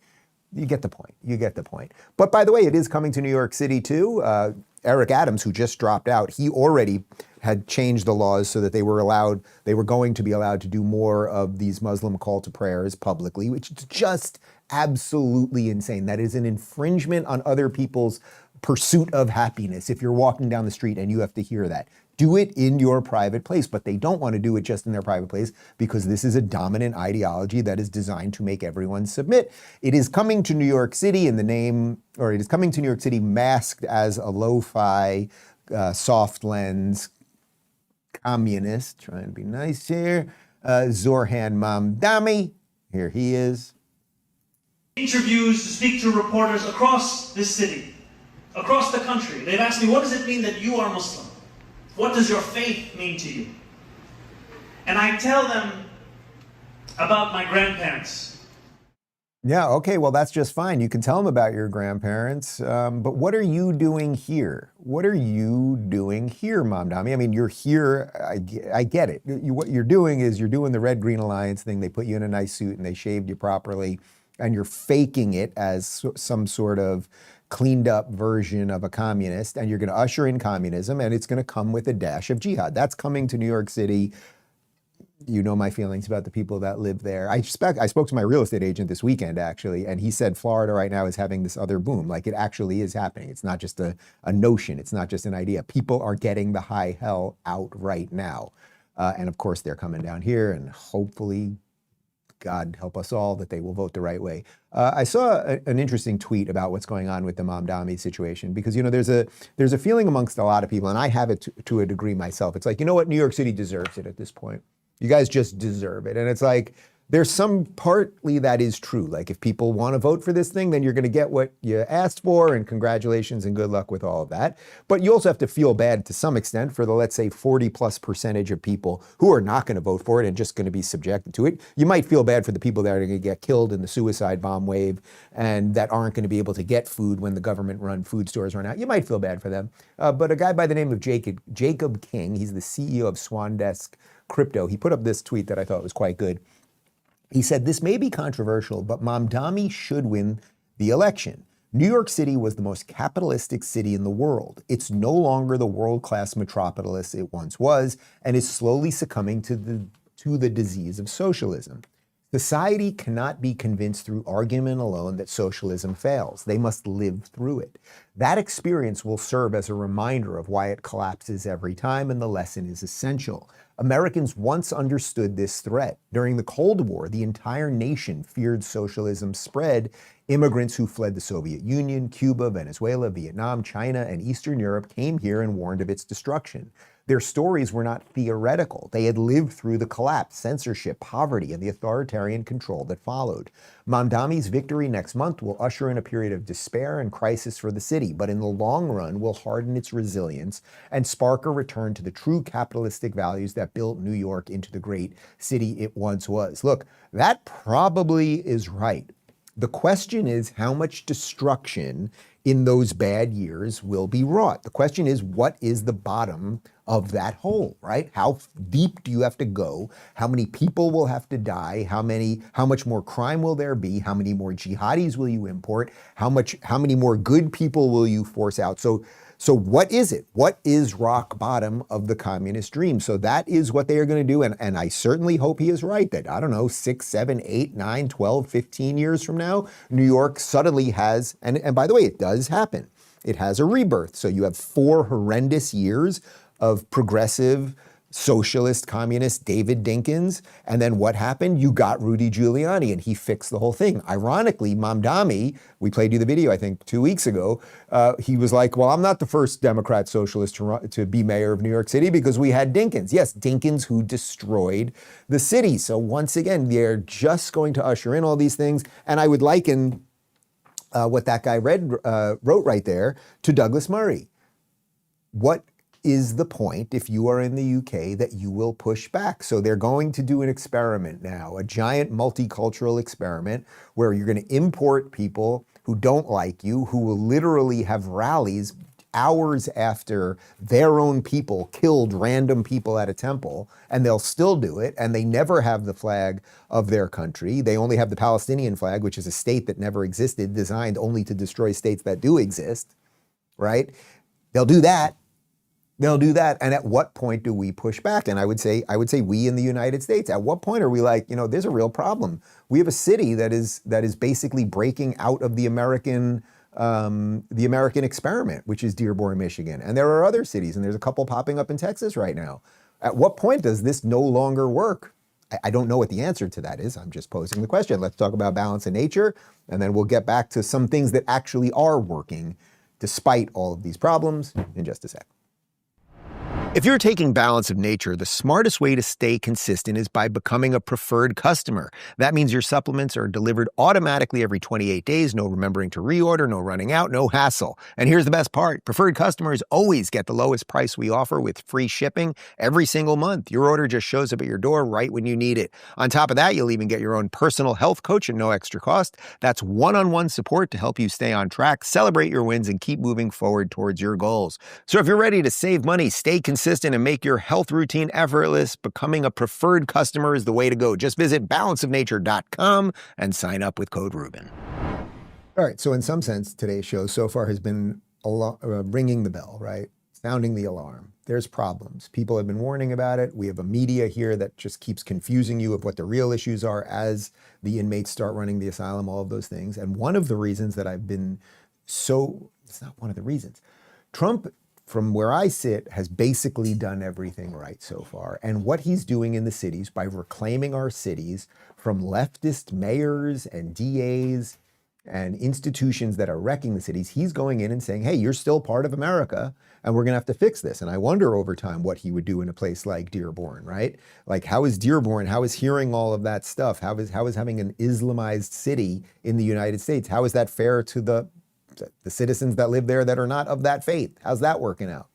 You get the point. You get the point. But by the way, it is coming to New York City too. Eric Adams, who just dropped out, he already had changed the laws so that they were going to be allowed to do more of these Muslim call to prayers publicly, which is just absolutely insane. That is an infringement on other people's pursuit of happiness. If you're walking down the street and you have to hear that, do it in your private place. But they don't want to do it just in their private place because this is a dominant ideology that is designed to make everyone submit. It is coming to New York City in the name, or it is coming to New York City masked as a lo-fi, soft lens communist, trying to be nice here, Zorhan Mamdani. Here he is. Interviews to speak to reporters across this city, across the country. They've asked me, what does it mean that you are Muslim? What does your faith mean to you? And I tell them about my grandparents. Yeah, okay, well, that's just fine. You can tell them about your grandparents, but what are you doing here? What are you doing here, Mamdani? I mean, you're here, I get it. What you're doing is you're doing the Red Green Alliance thing. They put you in a nice suit and they shaved you properly, and you're faking it as some sort of cleaned up version of a communist, and you're going to usher in communism, and it's going to come with a dash of jihad. That's coming to New York City. You know my feelings about the people that live there. I spoke to my real estate agent this weekend, actually, and he said Florida right now is having this other boom. Like, it actually is happening. It's not just a notion. It's not just an idea. People are getting the high hell out right now. And of course, they're coming down here, and hopefully, God help us all, that they will vote the right way. I saw an interesting tweet about what's going on with the Mamdani situation, because, you know, there's a feeling amongst a lot of people, and I have it to a degree myself. It's like, you know what, New York City deserves it at this point. You guys just deserve it. And it's like, there's some partly that is true. Like, if people want to vote for this thing, then you're going to get what you asked for, and congratulations and good luck with all of that. But you also have to feel bad to some extent for the, let's say, 40+% of people who are not going to vote for it and just going to be subjected to it. You might feel bad for the people that are going to get killed in the suicide bomb wave and that aren't going to be able to get food when the government-run food stores run out. You might feel bad for them. But a guy by the name of Jacob King, he's the CEO of Swandesk Crypto, he put up this tweet that I thought was quite good. He said, this may be controversial, but Mamdani should win the election. New York City was the most capitalistic city in the world. It's no longer the world-class metropolis it once was, and is slowly succumbing to the disease of socialism. Society cannot be convinced through argument alone that socialism fails. They must live through it. That experience will serve as a reminder of why it collapses every time, and the lesson is essential. Americans once understood this threat. During the Cold War, the entire nation feared socialism's spread. Immigrants who fled the Soviet Union, Cuba, Venezuela, Vietnam, China, and Eastern Europe came here and warned of its destruction. Their stories were not theoretical. They had lived through the collapse, censorship, poverty, and the authoritarian control that followed. Mamdani's victory next month will usher in a period of despair and crisis for the city, but in the long run will harden its resilience and spark a return to the true capitalistic values that built New York into the great city it once was. Look, that probably is right. The question is how much destruction in those bad years will be wrought. The question is, what is the bottom of that hole, right? How deep do you have to go? How many people will have to die? How much more crime will there be? How many more jihadis will you import? How many more good people will you force out? So what is it? What is rock bottom of the communist dream? So that is what they are going to do. And I certainly hope he is right that, I don't know, 6, 7, 8, 9, 12, 15 years from now, New York suddenly has, and by the way, it does happen. It has a rebirth. So you have 4 horrendous years of progressive socialist, communist David Dinkins. And then what happened? You got Rudy Giuliani, and he fixed the whole thing. Ironically, Mamdani, we played you the video, I think, 2 weeks ago. He was like, well, I'm not the first Democrat socialist to be mayor of New York City because we had Dinkins. Yes, Dinkins who destroyed the city. So once again, they're just going to usher in all these things. And I would liken what that guy wrote right there to Douglas Murray. What is the point, if you are in the UK, that you will push back? So they're going to do an experiment now, a giant multicultural experiment where you're going to import people who don't like you, who will literally have rallies hours after their own people killed random people at a temple, and they'll still do it, and they never have the flag of their country. They only have the Palestinian flag, which is a state that never existed, designed only to destroy states that do exist, right? They'll do that. They'll do that. And at what point do we push back? And I would say we in the United States, at what point are we like, there's a real problem. We have a city that is basically breaking out of the American experiment, which is Dearborn, Michigan. And there are other cities, and there's a couple popping up in Texas right now. At what point does this no longer work? I don't know what the answer to that is. I'm just posing the question. Let's talk about balance in nature, and then we'll get back to some things that actually are working despite all of these problems in just a sec. If you're taking balance of nature, the smartest way to stay consistent is by becoming a preferred customer. That means your supplements are delivered automatically every 28 days, no remembering to reorder, no running out, no hassle. And here's the best part. Preferred customers always get the lowest price we offer with free shipping every single month. Your order just shows up at your door right when you need it. On top of that, you'll even get your own personal health coach at no extra cost. That's one-on-one support to help you stay on track, celebrate your wins, and keep moving forward towards your goals. So if you're ready to save money, stay consistent, and make your health routine effortless, becoming a preferred customer is the way to go. Just visit balanceofnature.com and sign up with code Rubin. All right, so in some sense, today's show so far has been ringing the bell, right? Sounding the alarm. There's problems. People have been warning about it. We have a media here that just keeps confusing you of what the real issues are as the inmates start running the asylum, all of those things. And one of the reasons that I've been it's not one of the reasons. Trump, from where I sit, has basically done everything right so far. And what he's doing in the cities by reclaiming our cities from leftist mayors and DAs and institutions that are wrecking the cities, he's going in and saying, hey, you're still part of America, and we're going to have to fix this. And I wonder over time what he would do in a place like Dearborn, right? Like, how is Dearborn, how is hearing all of that stuff, how is having an Islamized city in the United States, how is that fair to the citizens that live there that are not of that faith? How's that working out?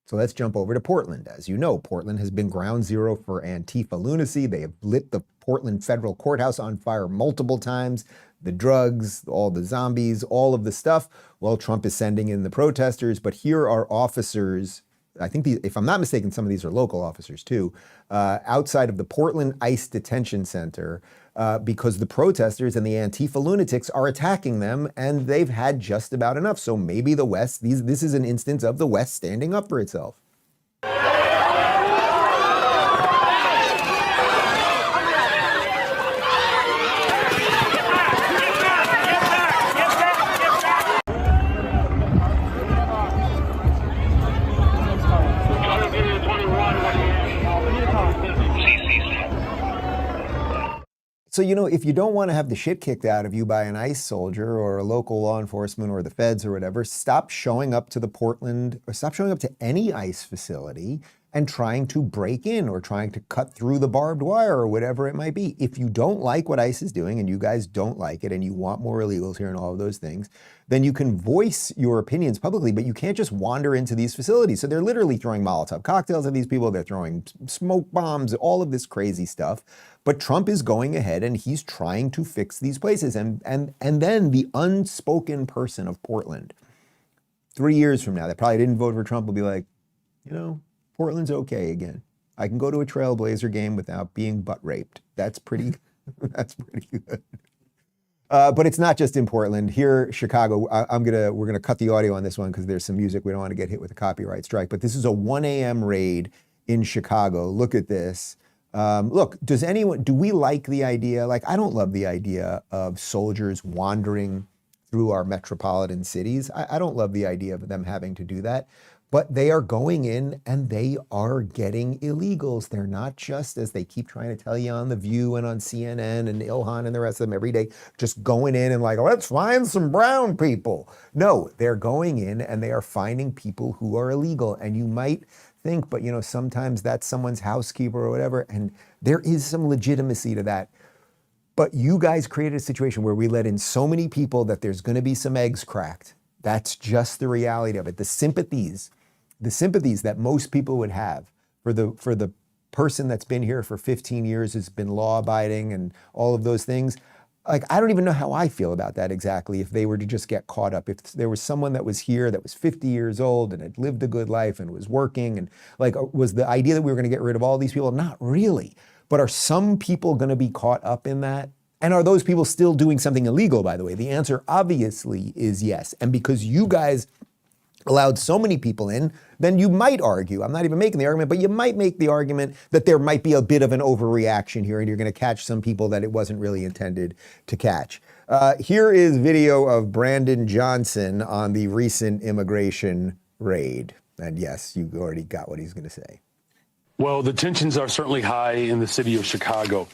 So let's jump over to Portland. As you know, Portland has been ground zero for Antifa lunacy. They have lit the Portland federal courthouse on fire multiple times. The drugs, all the zombies, all of the stuff. Well, Trump is sending in the protesters, but here are officers, I think if I'm not mistaken, some of these are local officers too, outside of the Portland ICE detention center, because the protesters and the Antifa lunatics are attacking them, and they've had just about enough. So maybe the West, this is an instance of the West standing up for itself. So, if you don't want to have the shit kicked out of you by an ICE soldier or a local law enforcement or the feds or whatever, stop showing up to stop showing up to any ICE facility and trying to break in or trying to cut through the barbed wire or whatever it might be. If you don't like what ICE is doing and you guys don't like it and you want more illegals here and all of those things, then you can voice your opinions publicly, but you can't just wander into these facilities. So they're literally throwing Molotov cocktails at these people. They're throwing smoke bombs, all of this crazy stuff. But Trump is going ahead and he's trying to fix these places. And then the unspoken person of Portland, 3 years from now, that probably didn't vote for Trump, will be like, Portland's okay again. I can go to a Trailblazer game without being butt raped. That's pretty good. But it's not just in Portland. Here, Chicago, we're gonna cut the audio on this one because there's some music. We don't want to get hit with a copyright strike. But this is a 1 a.m. raid in Chicago. Look at this. Look, do we like the idea? Like, I don't love the idea of soldiers wandering through our metropolitan cities. I don't love the idea of them having to do that. But they are going in and they are getting illegals. They're not just, as they keep trying to tell you on The View and on CNN and Ilhan and the rest of them every day, just going in and like, let's find some brown people. No, they're going in and they are finding people who are illegal. And you might think, but sometimes that's someone's housekeeper or whatever. And there is some legitimacy to that. But you guys created a situation where we let in so many people that there's going to be some eggs cracked. That's just the reality of it. The sympathies that most people would have for the person that's been here for 15 years, has been law-abiding and all of those things. Like, I don't even know how I feel about that exactly if they were to just get caught up. If there was someone that was here that was 50 years old and had lived a good life and was working, and like, was the idea that we were going to get rid of all these people? Not really. But are some people going to be caught up in that? And are those people still doing something illegal, by the way? The answer obviously is yes. And because you guys allowed so many people in, then you might argue, I'm not even making the argument, but you might make the argument that there might be a bit of an overreaction here and you're going to catch some people that it wasn't really intended to catch. Here is video of Brandon Johnson on the recent immigration raid. And yes, you already got what he's going to say. Well, the tensions are certainly high in the city of Chicago.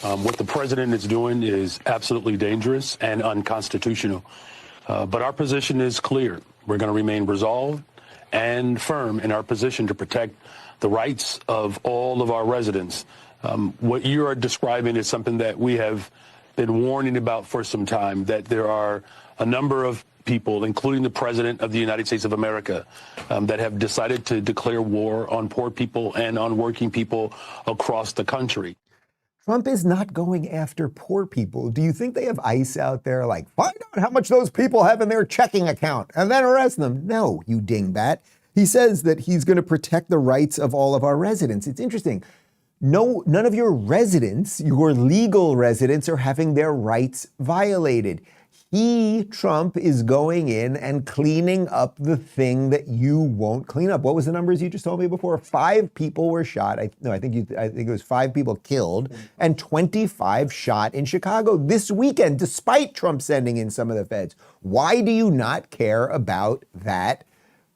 What the president is doing is absolutely dangerous and unconstitutional. But our position is clear. We're going to remain resolved and firm in our position to protect the rights of all of our residents. What you are describing is something that we have been warning about for some time, that there are a number of people, including the President of the United States of America, that have decided to declare war on poor people and on working people across the country. Trump is not going after poor people. Do you think they have ICE out there like, find out how much those people have in their checking account and then arrest them? No, you dingbat. He says that he's going to protect the rights of all of our residents. It's interesting. No, none of your residents, your legal residents, are having their rights violated. Trump, is going in and cleaning up the thing that you won't clean up. What was the numbers you just told me before? 5 people were shot. I think it was 5 people killed and 25 shot in Chicago this weekend, despite Trump sending in some of the feds. Why do you not care about that,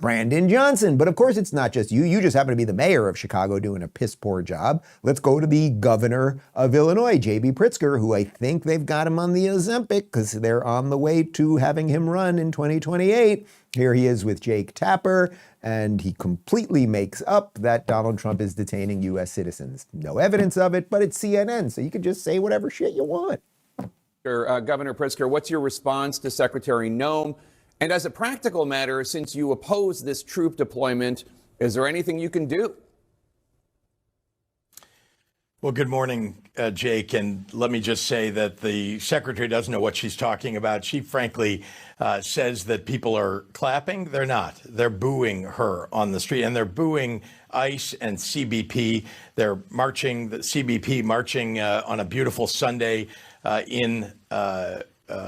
Brandon Johnson? But of course, it's not just you. You just happen to be the mayor of Chicago doing a piss poor job. Let's go to the governor of Illinois, J.B. Pritzker, who I think they've got him on the Ozempic because they're on the way to having him run in 2028. Here he is with Jake Tapper, and he completely makes up that Donald Trump is detaining U.S. citizens. No evidence of it, but it's CNN, so you can just say whatever shit you want. Governor Pritzker, what's your response to Secretary Noem? And as a practical matter, since you oppose this troop deployment, is there anything you can do? Well, good morning, Jake. And let me just say that the secretary doesn't know what she's talking about. She frankly says that people are clapping. They're not. They're booing her on the street, and they're booing ICE and CBP. They're marching, the CBP marching on a beautiful Sunday in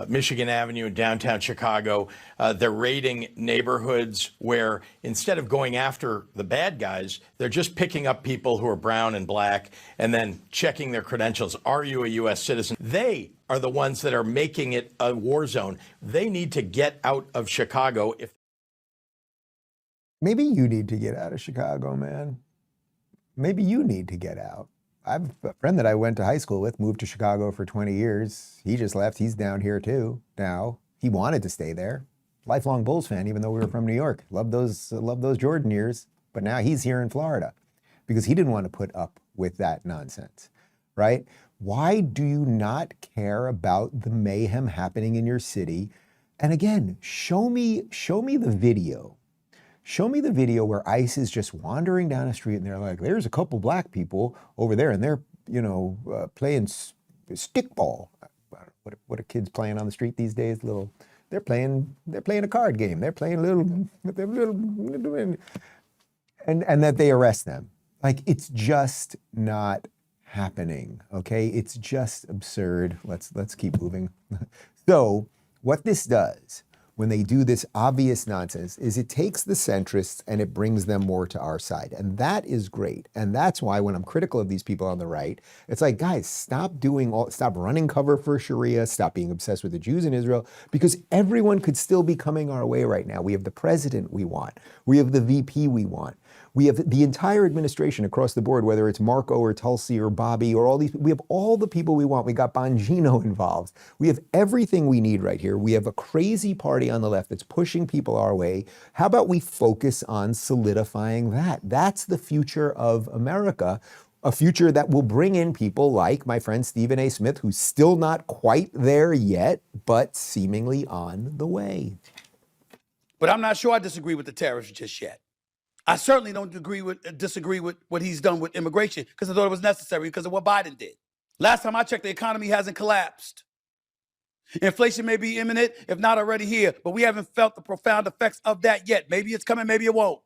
Michigan Avenue in downtown Chicago. They're raiding neighborhoods where instead of going after the bad guys, they're just picking up people who are brown and black and then checking their credentials. Are you a U.S. citizen? They are the ones that are making it a war zone. They need to get out of Chicago. Maybe you need to get out of Chicago, man. Maybe you need to get out. I have a friend that I went to high school with, moved to Chicago for 20 years. He just left. He's down here too now. He wanted to stay there. Lifelong Bulls fan, even though we were from New York. Loved those Jordan years. But now he's here in Florida because he didn't want to put up with that nonsense, right? Why do you not care about the mayhem happening in your city? And again, show me the video. Show me the video where ICE is just wandering down a street and they're like, there's a couple black people over there and they're, playing stickball. What are kids playing on the street these days? They're playing a card game. They're playing and that they arrest them. Like, it's just not happening. Okay. It's just absurd. Let's keep moving. So what this does, when they do this obvious nonsense is it takes the centrists and it brings them more to our side. And that is great. And that's why when I'm critical of these people on the right, it's like, guys, stop running cover for Sharia, stop being obsessed with the Jews in Israel, because everyone could still be coming our way right now. We have the president we want. We have the VP we want. We have the entire administration across the board, whether it's Marco or Tulsi or Bobby or all these, we have all the people we want. We got Bongino involved. We have everything we need right here. We have a crazy party on the left that's pushing people our way. How about we focus on solidifying that? That's the future of America, a future that will bring in people like my friend Stephen A. Smith, who's still not quite there yet, but seemingly on the way. But I'm not sure I disagree with the terrorists just yet. I certainly don't disagree with what he's done with immigration because I thought it was necessary because of what Biden did. Last time I checked, the economy hasn't collapsed. Inflation may be imminent, if not already here, but we haven't felt the profound effects of that yet. Maybe it's coming, maybe it won't.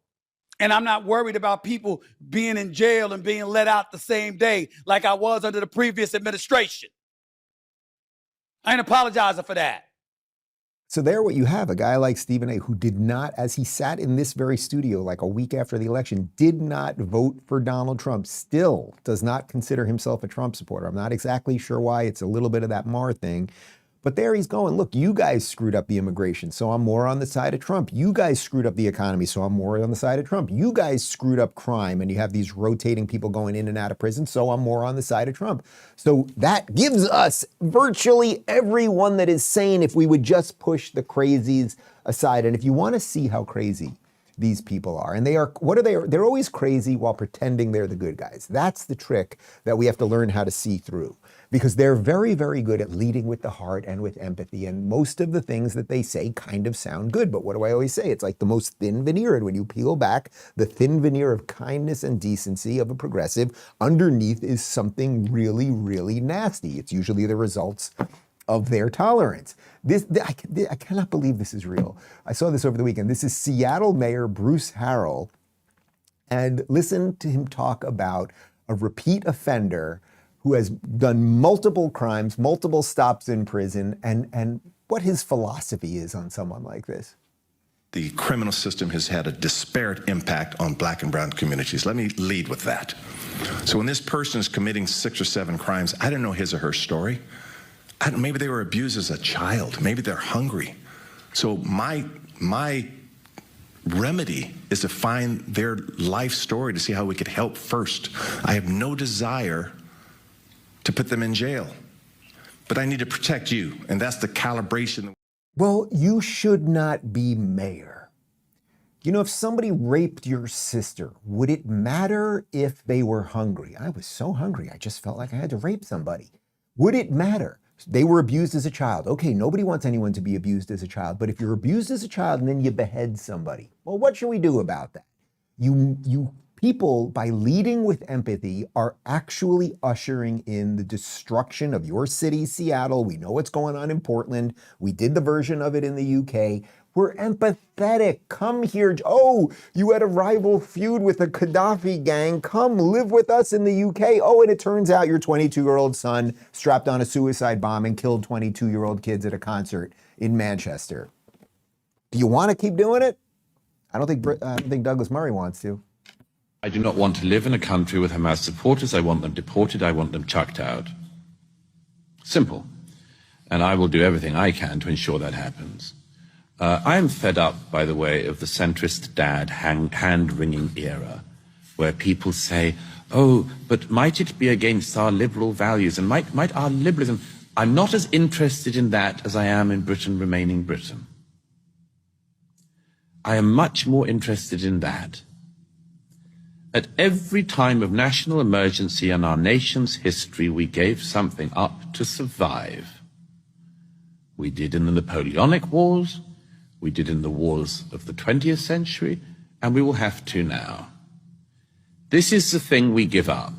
And I'm not worried about people being in jail and being let out the same day like I was under the previous administration. I ain't apologizing for that. So there what you have, a guy like Stephen A. who did not, as he sat in this very studio like a week after the election, did not vote for Donald Trump, still does not consider himself a Trump supporter. I'm not exactly sure why. It's a little bit of that Maher thing. But there he's going, look, you guys screwed up the immigration, so I'm more on the side of Trump. You guys screwed up the economy, so I'm more on the side of Trump. You guys screwed up crime, and you have these rotating people going in and out of prison, so I'm more on the side of Trump. So that gives us virtually everyone that is sane if we would just push the crazies aside. And if you want to see how crazy these people are, and they're always crazy while pretending they're the good guys. That's the trick that we have to learn how to see through. Because they're very, very good at leading with the heart and with empathy. And most of the things that they say kind of sound good. But what do I always say? It's like the most thin veneer. And when you peel back the thin veneer of kindness and decency of a progressive, underneath is something really, really nasty. It's usually the results of their tolerance. I cannot believe this is real. I saw this over the weekend. This is Seattle Mayor Bruce Harrell. And listen to him talk about a repeat offender who has done multiple crimes, multiple stops in prison, and what his philosophy is on someone like this. The criminal system has had a disparate impact on black and brown communities. Let me lead with that. So when this person is committing 6 or 7 crimes, I don't know his or her story. Maybe they were abused as a child. Maybe they're hungry. So my remedy is to find their life story to see how we could help first. I have no desire to put them in jail. But I need to protect you, and that's the calibration. Well, you should not be mayor. You know, if somebody raped your sister, would it matter if they were hungry? I was so hungry, I just felt like I had to rape somebody. Would it matter? They were abused as a child. Okay, nobody wants anyone to be abused as a child, but if you're abused as a child and then you behead somebody, well, what should we do about that? You people, by leading with empathy, are actually ushering in the destruction of your city, Seattle. We know what's going on in Portland. We did the version of it in the UK. We're empathetic. Come here. Oh, you had a rival feud with the Gaddafi gang. Come live with us in the UK. Oh, and it turns out your 22-year-old son strapped on a suicide bomb and killed 22-year-old kids at a concert in Manchester. Do you want to keep doing it? I don't think Douglas Murray wants to. I do not want to live in a country with Hamas supporters. I want them deported. I want them chucked out. Simple. And I will do everything I can to ensure that happens. I am fed up, by the way, of the centrist dad hand-wringing era, where people say, oh, but might it be against our liberal values? And might our liberalism... I'm not as interested in that as I am in Britain remaining Britain. I am much more interested in that. At every time of national emergency in our nation's history, we gave something up to survive. We did in the Napoleonic Wars, we did in the wars of the 20th century, and we will have to now. This is the thing we give up,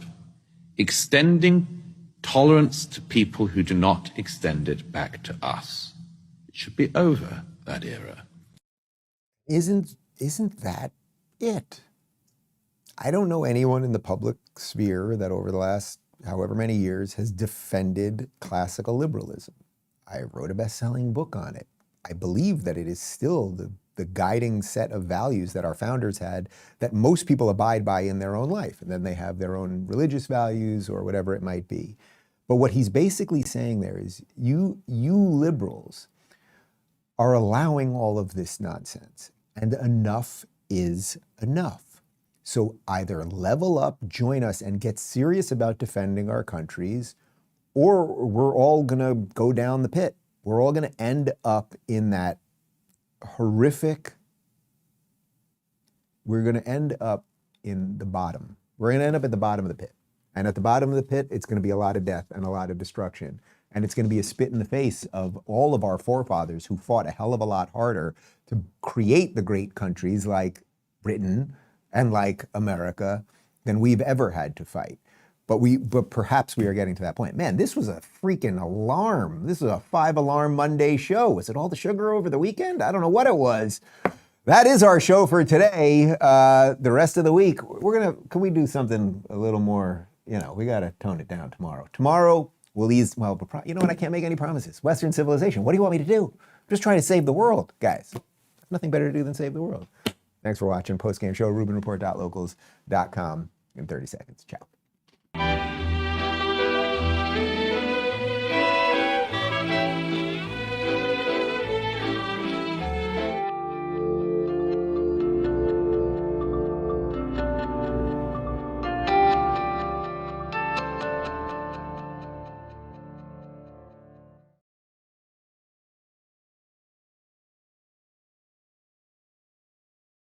extending tolerance to people who do not extend it back to us. It should be over, that era. Isn't that it? I don't know anyone in the public sphere that over the last however many years has defended classical liberalism. I wrote a best-selling book on it. I believe that it is still the guiding set of values that our founders had that most people abide by in their own life. And then they have their own religious values or whatever it might be. But what he's basically saying there is you liberals are allowing all of this nonsense, and enough is enough. So either level up, join us, and get serious about defending our countries, or we're all gonna go down the pit. We're all gonna end up in that horrific, we're gonna end up in the bottom. We're gonna end up at the bottom of the pit. And at the bottom of the pit, it's gonna be a lot of death and a lot of destruction. And it's gonna be a spit in the face of all of our forefathers who fought a hell of a lot harder to create the great countries like Britain and like America than we've ever had to fight. But perhaps we are getting to that point. Man, this was a freaking alarm. This is a 5-alarm Monday show. Was it all the sugar over the weekend? I don't know what it was. That is our show for today. The rest of the week, can we do something a little more, we gotta tone it down tomorrow. Tomorrow, we'll ease, you know what, I can't make any promises. Western civilization, what do you want me to do? I'm just trying to save the world, guys. Nothing better to do than save the world. Thanks for watching. Post-game show, RubinReport.locals.com in 30 seconds. Ciao.